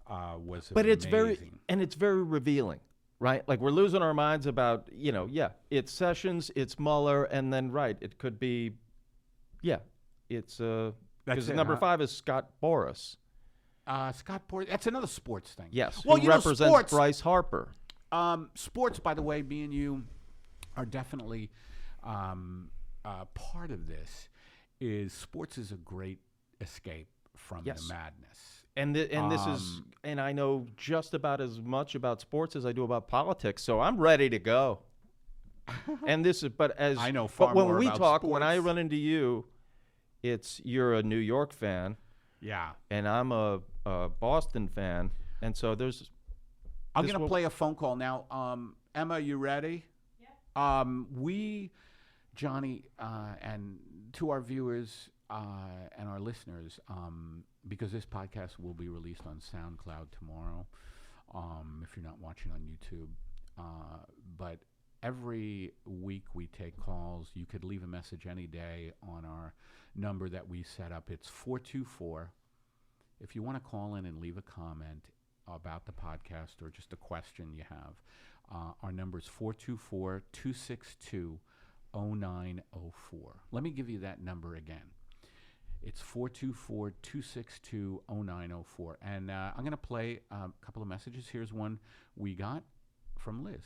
was But amazing. it's very revealing, right? Like we're losing our minds about, it's Sessions, it's Mueller, and then it could be, it's That's because it, number huh? 5 is Scott Boras. Scott Port. That's another sports thing. Yes, Well, who represents sports. Bryce Harper. Sports, by the way, me and you are definitely part of this. Sports is a great escape from Yes. the madness. And this is, and I know just about as much about sports as I do about politics, so I'm ready to go. And this is, but as I know far but when more we about talk, when I sports. run into you, you're a New York fan, Yeah, and I'm a Boston fan, and so there's. I'm this going to will- play a phone call now. Emma, you ready? Yeah. Johnny, and to our viewers and our listeners, because this podcast will be released on SoundCloud tomorrow, if you're not watching on YouTube. But every week we take calls. You could leave a message any day on our number that we set up. It's 424. If you want to call in and leave a comment about the podcast or just a question you have, our number is 424-262-0904. Let me give you that number again. It's 424-262-0904. And I'm going to play a couple of messages. Here's one we got from Liz.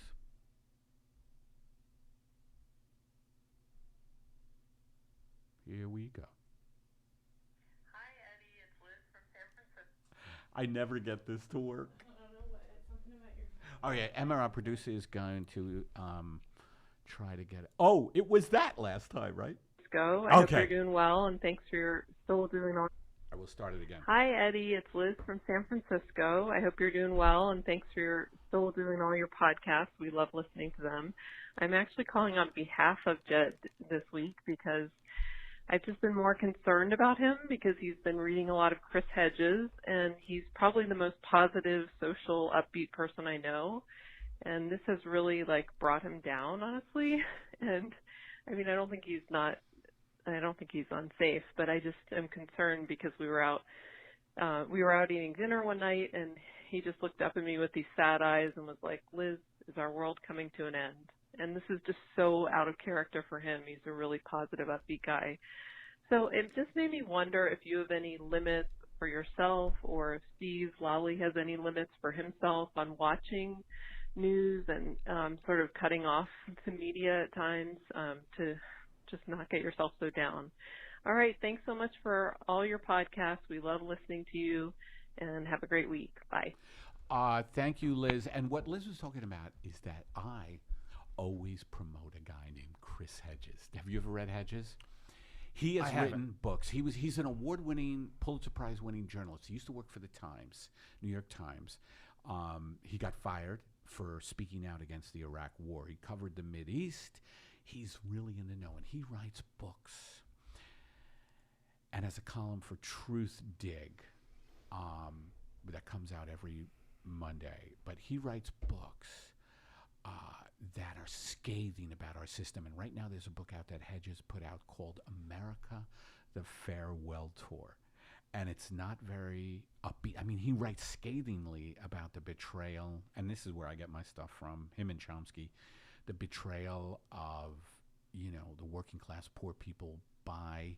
Here we go. Hi, Eddie. It's Liz from San Francisco. I never get this to work. I don't know what. It's something about your phone. Oh, yeah. Emma, our producer, is going to try to get it. Oh, it was that last time, right? Go. I hope Okay. you're doing well, and thanks for your still doing all. I will start it again. Hi, Eddie. It's Liz from San Francisco. I hope you're doing well, and thanks for your still doing all your podcasts. We love listening to them. I'm actually calling on behalf of Jed this week because I've just been more concerned about him because he's been reading a lot of Chris Hedges, and he's probably the most positive, social, upbeat person I know. And this has really brought him down, honestly. And I mean, I don't think he's unsafe, but I just am concerned because we were out eating dinner one night, and he just looked up at me with these sad eyes and was like, "Liz, is our world coming to an end?" And this is just so out of character for him. He's a really positive, upbeat guy. So it just made me wonder if you have any limits for yourself, or if Steve Lolli has any limits for himself on watching news and sort of cutting off the media at times to just not get yourself so down. All right. Thanks so much for all your podcasts. We love listening to you, and have a great week. Bye. Thank you, Liz. And what Liz was talking about is that I always promote a guy named Chris Hedges. Have you ever read Hedges? He has written books. He's an award-winning, Pulitzer Prize-winning journalist. He used to work for the Times, New York Times. He got fired for speaking out against the Iraq War. He covered the Mideast. He's really in the know, and he writes books. And has a column for Truth Dig that comes out every Monday. But he writes books that are scathing about our system. And right now there's a book out that Hedges put out called America, the Farewell Tour. And it's not very upbeat. I mean, he writes scathingly about the betrayal, and this is where I get my stuff from, him and Chomsky, the betrayal of, the working class poor people by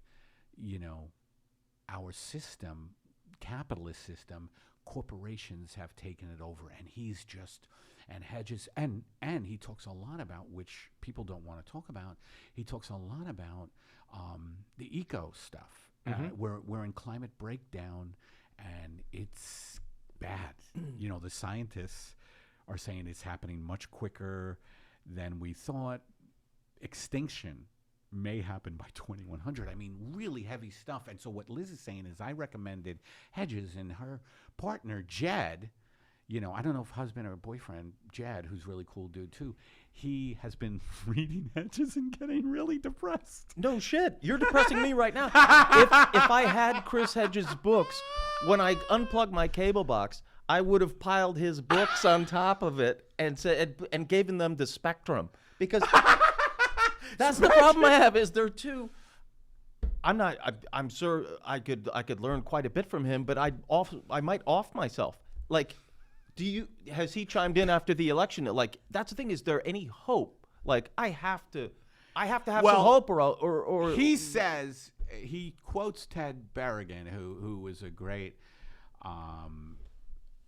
our system, capitalist system, corporations have taken it over, and he's just, and Hedges, and he talks a lot about, which people don't want to talk about, he talks a lot about the eco stuff. We're in climate breakdown, and it's bad. The scientists are saying it's happening much quicker than we thought. Extinction may happen by 2100. I mean, really heavy stuff. And so what Liz is saying is I recommended Hedges and her partner, Jed, I don't know if husband or boyfriend, Jed, who's a really cool dude too, he has been reading Hedges and getting really depressed. No shit. You're depressing me right now. If I had Chris Hedges' books, when I unplugged my cable box, I would have piled his books on top of it and said and given them the spectrum, because that's the problem I have. Is they're too. I'm sure I could learn quite a bit from him, but I might off myself. Like, has he chimed in after the election? Like, that's the thing. Is there any hope? Like, I have to have some hope, or he says, he quotes Ted Berrigan, who was a great.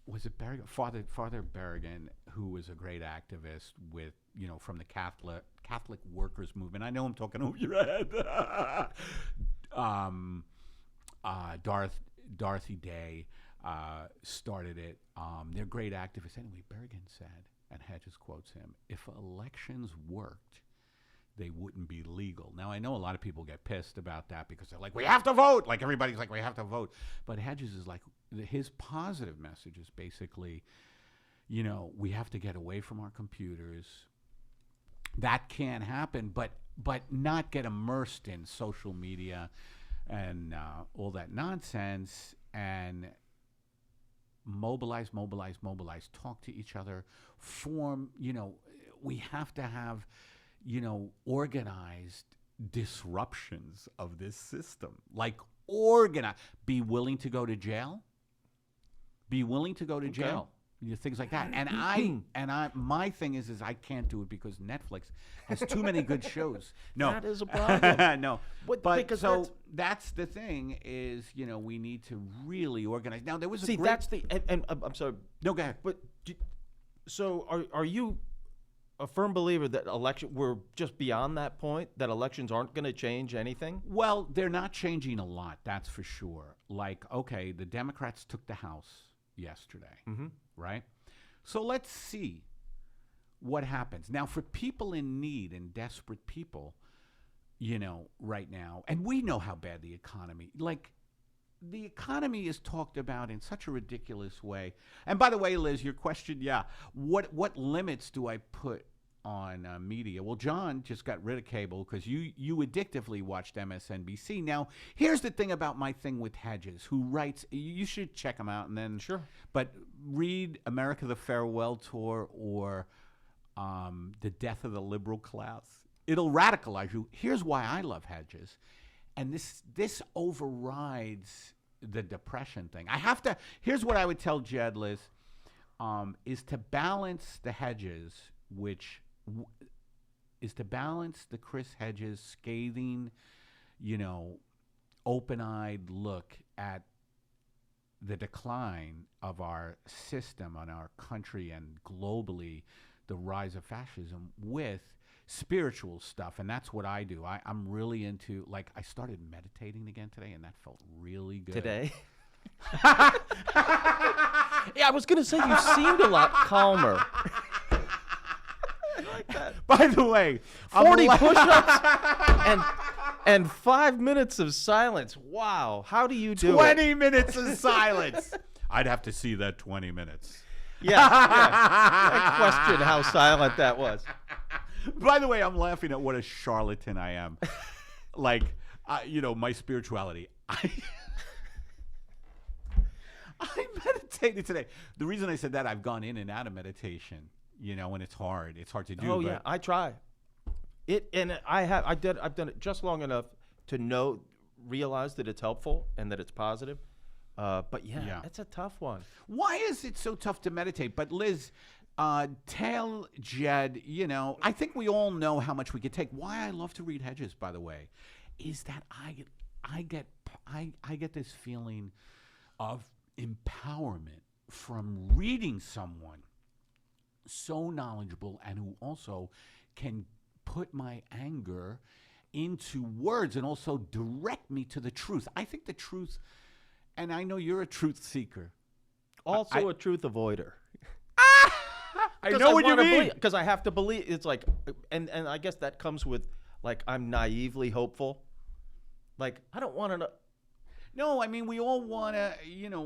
Was it Berrigan? Father Berrigan, who was a great activist with, from the Catholic workers movement. I know I'm talking over your head. Dorothy Day started it. They're great activists. Anyway, Berrigan said, and Hedges quotes him, if elections worked, they wouldn't be legal. Now, I know a lot of people get pissed about that because they're like, we have to vote. Like, everybody's like, we have to vote. But Hedges is like, his positive message is basically, we have to get away from our computers. That can happen, but not get immersed in social media and all that nonsense, and mobilize, talk to each other, form, we have to have, organized disruptions of this system. Like, be willing to go to jail. Things like that. And my thing is I can't do it because Netflix has too many good shows. No, that is a problem. No, but so that's the thing is, we need to really organize. Now there was and I'm sorry. No, go ahead. But so are you a firm believer that we're just beyond that point, that elections aren't going to change anything? Well, they're not changing a lot, that's for sure. Like, okay, the Democrats took the House yesterday, right? So let's see what happens. Now, for people in need and desperate people, right now, and we know how bad the economy is talked about in such a ridiculous way. And by the way, Liz, your question, what limits do I put on media? Well, John just got rid of cable because you addictively watched MSNBC. Now, here's the thing about my thing with Hedges, who writes, you should check him out, and then sure. But read America the Farewell Tour or The Death of the Liberal Class. It'll radicalize you. Here's why I love Hedges. And this overrides the depression thing. Here's what I would tell Jed, Liz, is to balance the Hedges, is to balance the Chris Hedges scathing, open-eyed look at the decline of our system and our country and globally, the rise of fascism, with spiritual stuff. And that's what I do. I'm really into, like, I started meditating again today, and that felt really good. Today? Yeah, I was going to say, you seemed a lot calmer. Like that. By the way, 40 push-ups and 5 minutes of silence. Wow. How do you do 20 minutes of silence. I'd have to see that 20 minutes. Yeah. I question how silent that was. By the way, I'm laughing at what a charlatan I am. Like, my spirituality. I meditated today. The reason I said that, I've gone in and out of meditation, and it's hard. It's hard to do. Oh, yeah, I try. I've done it just long enough to realize that it's helpful and that it's positive. But yeah, it's a tough one. Why is it so tough to meditate? But Liz, tell Jed, I think we all know how much we could take. Why I love to read Hedges, by the way, is that I get this feeling of empowerment from reading someone so knowledgeable and who also can put my anger into words and also direct me to the truth. I think the truth, and I know you're a truth seeker. Also a truth avoider. I know what you mean. Because I have to believe. It's like, and I guess that comes with, like, I'm naively hopeful. Like, I don't want to know. No, I mean, we all want to,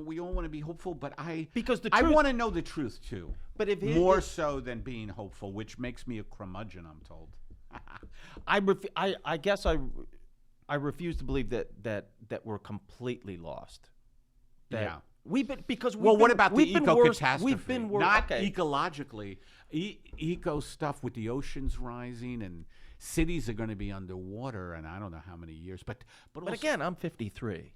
we all want to be hopeful, but because the I truth, want to know the truth too. But if more so than being hopeful, which makes me a curmudgeon, I'm told. I guess I refuse to believe that we're completely lost. Yeah. What about the eco-catastrophe? We've been worse. Not ecologically. Eco stuff with the oceans rising and cities are going to be underwater, and I don't know how many years. But again, I'm 53.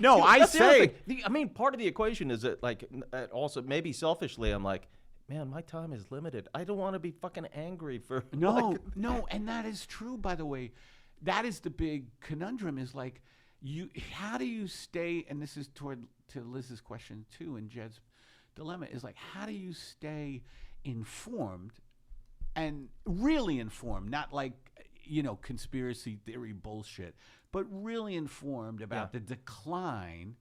No, I say. I mean, part of the equation is that, like, also maybe selfishly, I'm like, man, my time is limited. I don't want to be fucking angry for. No, and that is true, by the way. That is the big conundrum. Is like, how do you stay? And this is to Liz's question too, and Jed's dilemma is like, how do you stay informed and really informed, not like conspiracy theory bullshit, but really informed about the decline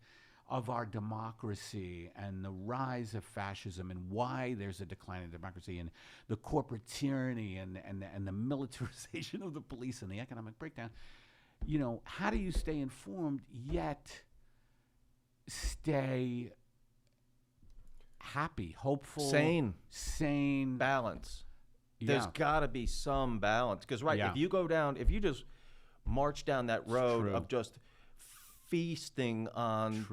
of our democracy and the rise of fascism and why there's a decline in democracy and the corporate tyranny and the militarization of the police and the economic breakdown. How do you stay informed yet stay happy, hopeful, sane, balance? Yeah. There's got to be some balance because if you just march down that road of just feasting on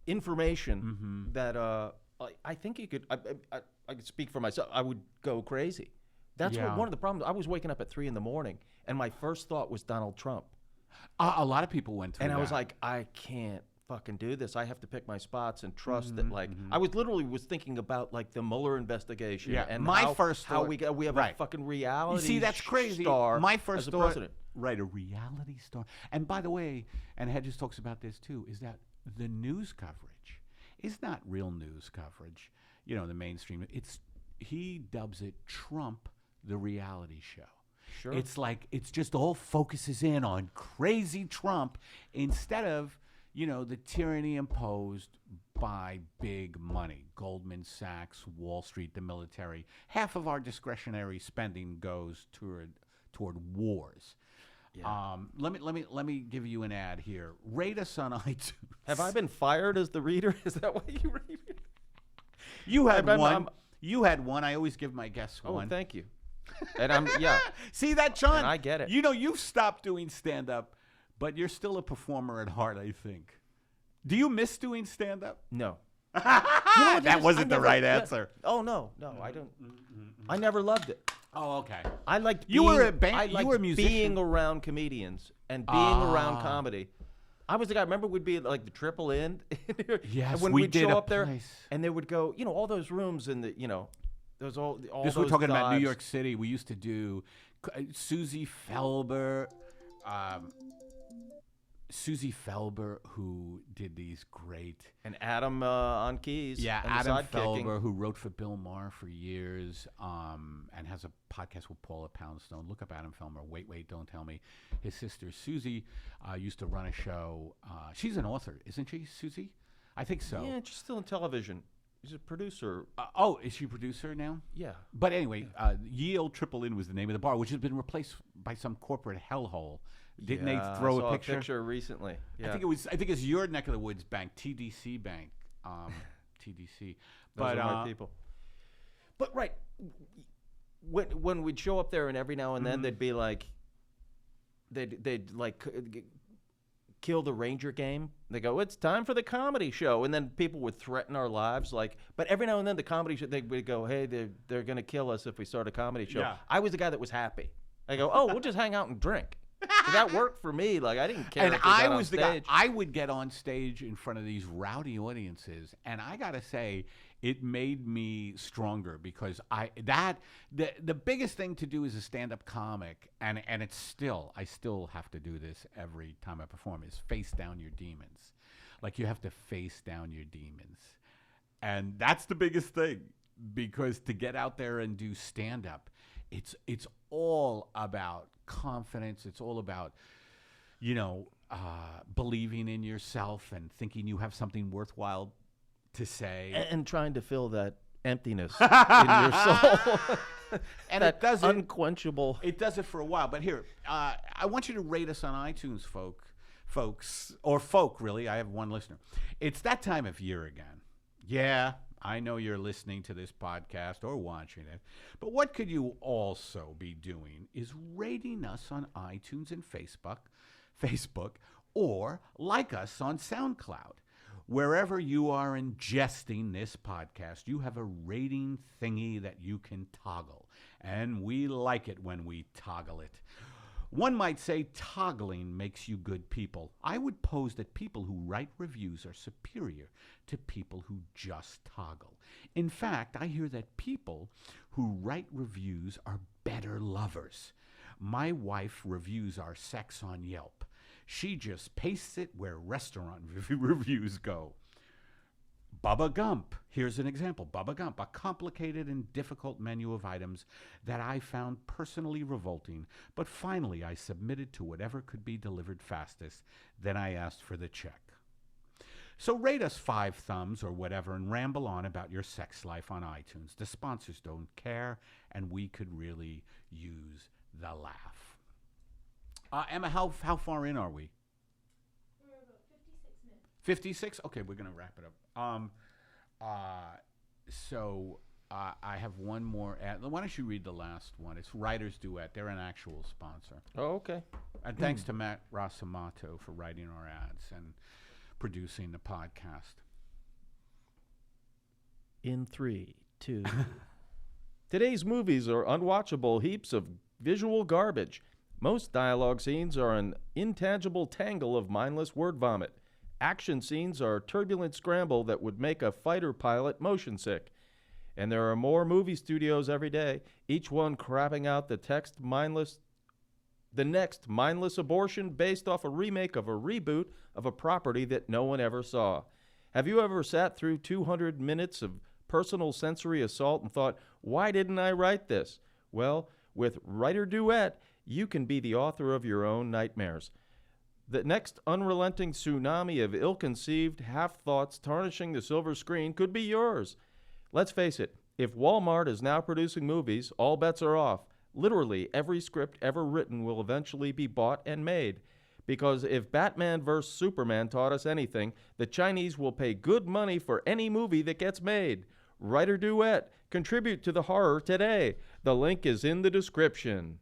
information that I think you could. I could speak for myself. I would go crazy. That's one of the problems. I was waking up at 3 a.m. and my first thought was Donald Trump. A lot of people went through and that. I was like, I can't fucking do this. I have to pick my spots and trust that. Like, I was thinking about like the Mueller investigation. Yeah, and my first thought, we have a fucking reality. You see, that's crazy. Star my first as a thought, president. Right, a reality star. And by the way, and Hedges talks about this too, is that the news coverage is not real news coverage. The mainstream. He dubs it Trump the reality show. Sure. It's like it's just all focuses in on crazy Trump instead of the tyranny imposed by big money, Goldman Sachs, Wall Street, the military. Half of our discretionary spending goes toward wars. Yeah. Let me give you an ad here. Rate us on iTunes. Have I been fired as the reader? Is that why you read it? You had one. You had one. I always give my guests one. Oh, thank you. And See that, John? And I get it. You've stopped doing stand-up, but you're still a performer at heart, I think. Do you miss doing stand-up? No. That wasn't the right answer. Oh, no, I don't. I never loved it. Oh, okay. I liked you were a band. I liked you were a musician. being around comedians and being around comedy. I was the guy. Remember, we'd be like the Triple Inn. Yes, and when we we'd did show a up there, place. and they would go, all those rooms and those all. This those we're talking about New dives. York City. We used to do Susie Felber. Susie Felber, who did these great... And Adam on keys. Yeah, and Adam sidekicking. Felber, who wrote for Bill Maher for years and has a podcast with Paula Poundstone. Look up Adam Felber. Wait, don't tell me. His sister, Susie, used to run a show. She's an author, isn't she, Susie? I think so. Yeah, she's still in television. She's a producer. Is she a producer now? Yeah. But anyway, Ye Old Triple Inn was the name of the bar, which has been replaced by some corporate hellhole. Didn't they throw I saw a picture recently? Yeah. I think it's your neck of the woods bank, TDC Bank, TDC. Those are my people. But right, when we'd show up there, and every now and then they'd be like, they'd like kill the Ranger game. They go, it's time for the comedy show, and then people would threaten our lives. Like, but every now and then the comedy show, they would go, hey, they're gonna kill us if we start a comedy show. Yeah. I was the guy that was happy. I go, we'll just hang out and drink. So that worked for me. Like, I didn't care. And if we I got was on the guy. stage. I would get on stage in front of these rowdy audiences, and I gotta say, it made me stronger because the biggest thing to do as a stand-up comic, and it's still, I still have to do this every time I perform, is face down your demons. Like, you have to face down your demons. And that's the biggest thing, because to get out there and do stand-up, it's all about confidence. It's all about, believing in yourself and thinking you have something worthwhile to say. And trying to fill that emptiness in your soul. And that it does unquenchable. It does it for a while. But here, I want you to rate us on iTunes, folks, or folk, really. I have one listener. It's that time of year again. Yeah, I know you're listening to this podcast or watching it, but what could you also be doing is rating us on iTunes and Facebook, or like us on SoundCloud. Wherever you are ingesting this podcast, you have a rating thingy that you can toggle, and we like it when we toggle it. One might say toggling makes you good people. I would pose that people who write reviews are superior to people who just toggle. In fact, I hear that people who write reviews are better lovers. My wife reviews our sex on Yelp. She just pastes it where restaurant reviews go. Bubba Gump. Here's an example. Bubba Gump, a complicated and difficult menu of items that I found personally revolting, but finally I submitted to whatever could be delivered fastest. Then I asked for the check. So rate us 5 thumbs or whatever and ramble on about your sex life on iTunes. The sponsors don't care, and we could really use the laugh. Emma, how far in are we? We're about 56 minutes. 56? Okay, we're going to wrap it up. I have one more ad. Why don't you read the last one? It's WriterDuet. They're an actual sponsor. Oh, okay. And thanks to Matt Rasamoto for writing our ads and producing the podcast. In 3, 2. Today's movies are unwatchable heaps of visual garbage. Most dialogue scenes are an intangible tangle of mindless word vomit. Action scenes are a turbulent scramble that would make a fighter pilot motion sick. And there are more movie studios every day, each one crapping out the next mindless abortion based off a remake of a reboot of a property that no one ever saw. Have you ever sat through 200 minutes of personal sensory assault and thought, why didn't I write this? Well, with WriterDuet, you can be the author of your own nightmares. The next unrelenting tsunami of ill-conceived half-thoughts tarnishing the silver screen could be yours. Let's face it, if Walmart is now producing movies, all bets are off. Literally, every script ever written will eventually be bought and made. Because if Batman vs. Superman taught us anything, the Chinese will pay good money for any movie that gets made. WriterDuet. Contribute to the horror today. The link is in the description.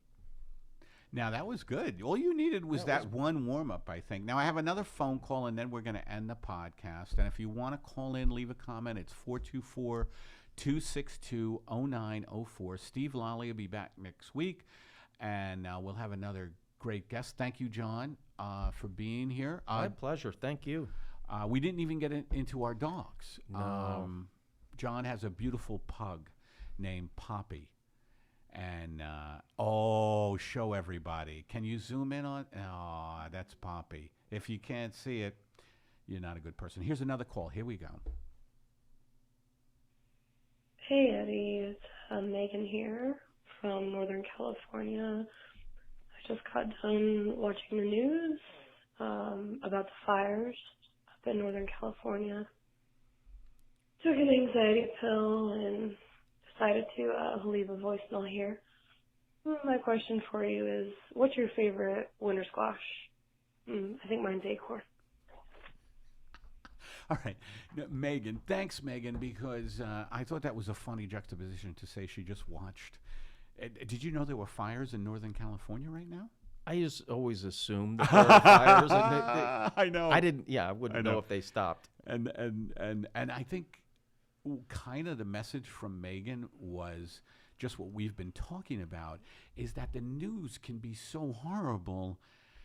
Now, that was good. All you needed was that one warm-up, I think. Now, I have another phone call, and then we're going to end the podcast. And if you want to call in, leave a comment. It's 424-262-0904. Steve Lolli will be back next week, and we'll have another great guest. Thank you, John, for being here. My pleasure. Thank you. We didn't even get into our dogs. No. John has a beautiful pug named Poppy. And, show everybody. Can you zoom in on? Oh, that's Poppy. If you can't see it, you're not a good person. Here's another call. Here we go. Hey, Eddie. It's Megan here from Northern California. I just got done watching the news about the fires up in Northern California. Took an anxiety pill and decided to leave a voicemail here. My question for you is, what's your favorite winter squash? I think mine's acorn. All right. No, Megan, thanks, Megan, because I thought that was a funny juxtaposition to say she just watched. Did you know there were fires in Northern California right now? I just always assumed that there were fires. I know. I didn't. Yeah, I wouldn't know if they stopped. And I think kind of the message from Megan was just what we've been talking about, is that the news can be so horrible.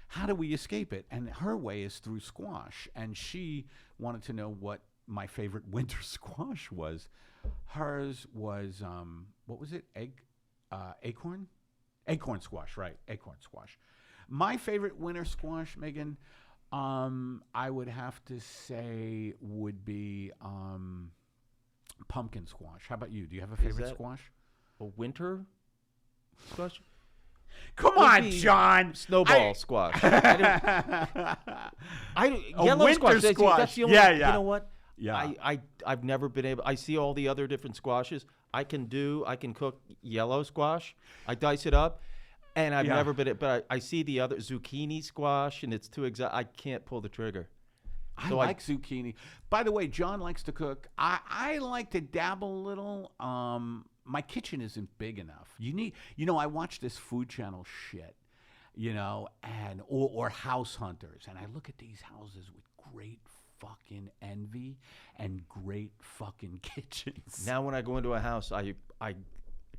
How do we escape it? And her way is through squash. And she wanted to know what my favorite winter squash was. Hers was what was it? Acorn squash, right? Acorn squash. My favorite winter squash, Megan, I would have to say would be pumpkin squash. How about you? Do you have a favorite squash? A winter squash? Come on, John. Snowball squash. Yellow winter squash. That's the only, Yeah. You know what? Yeah. I've never been able. I see all the other different squashes. I can cook yellow squash. I dice it up, and I've never been. But I see the other zucchini squash, and it's too exact. I can't pull the trigger. I like zucchini. By the way, John likes to cook. I like to dabble a little. My kitchen isn't big enough. I watch this Food Channel shit, and or House Hunters, and I look at these houses with great fucking envy and great fucking kitchens. Now, when I go into a house, I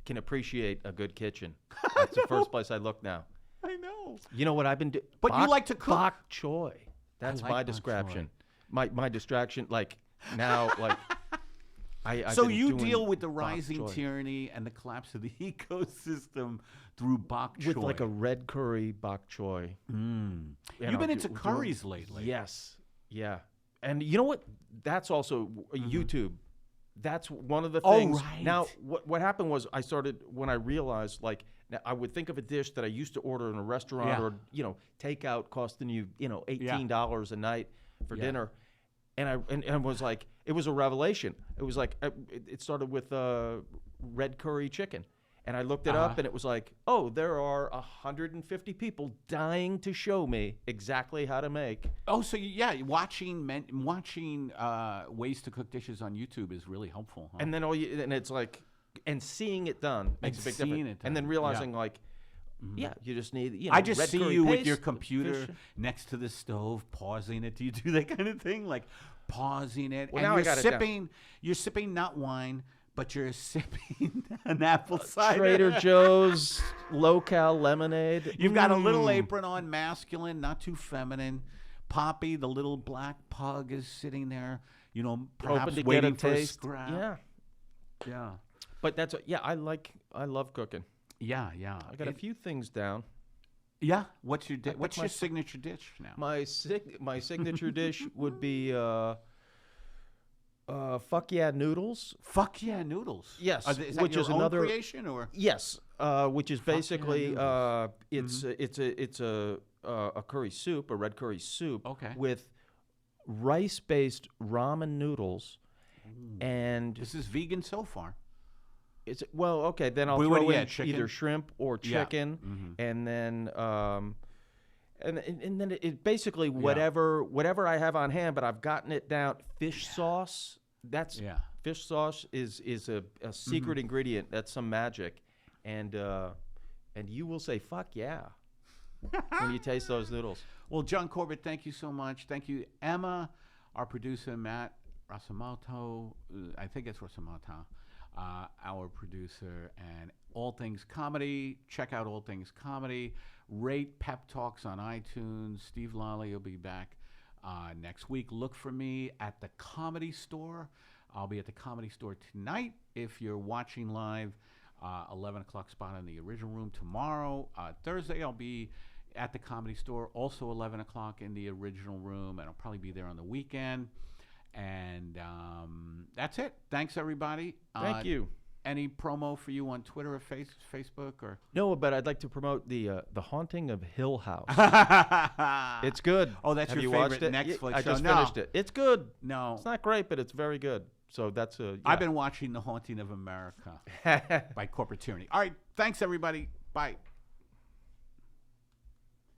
can appreciate a good kitchen. That's the first place I look now. I know. You know what I've been doing? But you like to cook. Bok choy. That's like my bok distraction. My distraction, like now, like. So you deal with the rising tyranny and the collapse of the ecosystem through bok choy. With like a red curry bok choy. You've been into curries lately. Yes. Yeah. And you know what? That's also YouTube. That's one of the things. Right. Now, what happened was when I realized, like, now I would think of a dish that I used to order in a restaurant or, takeout costing you, $18 a night for dinner. And I was like, it was a revelation. It was like, it started with red curry chicken. And I looked it up, and it was like, oh, there are 150 people dying to show me exactly how to make. Oh, so watching ways to cook dishes on YouTube is really helpful. Huh? And then it's like, and seeing it done makes a big difference. And then realizing you just need, I just red see curry you with paste, your computer fish. next to the stove, pausing it. Do you do that kind of thing? Like pausing it, Well, and now I you're got it down. You're sipping not wine, but you're sipping an apple cider. Trader Joe's low-cal lemonade. You've got a little apron on, masculine, not too feminine. Poppy, the little black pug, is sitting there, perhaps to waiting get for a taste. a scrap. Yeah. But I love cooking. Yeah. I got a few things down. Yeah. What's your signature dish now? My signature dish would be fuck yeah noodles. Fuck yeah noodles. Yes, which is another creation or yes, which is basically it's a curry soup, a red curry soup, with rice-based ramen noodles, and this is vegan so far. It's then I'll throw in either shrimp or chicken, and then and then it basically whatever I have on hand, but I've gotten it down. Fish sauce. Fish sauce is a secret ingredient. That's some magic, and you will say fuck yeah when you taste those noodles. Well, Jon Corbett, thank you so much. Thank you, Emma, our producer, Matt Rasamoto. I think it's Rasamoto. Our producer, and All Things Comedy. Check out All Things Comedy. Rate PepTalks on iTunes. Steve Lolli will be back next week. Look for me at the Comedy Store. I'll be at the Comedy Store tonight. If you're watching live, 11 o'clock spot in the original room. Tomorrow, Thursday, I'll be at the Comedy Store, also 11 o'clock in the original room, and I'll probably be there on the weekend. And that's it. Thanks, everybody. Thank you. Any promo for you on Twitter or Facebook or? No, but I'd like to promote the Haunting of Hill House. It's good. Oh, that's Have your you favorite watched it? Netflix I show? just finished it. It's good. No, it's not great, but it's very good. So that's I've been watching The Haunting of America by Corporate Tyranny. All right, thanks everybody. Bye.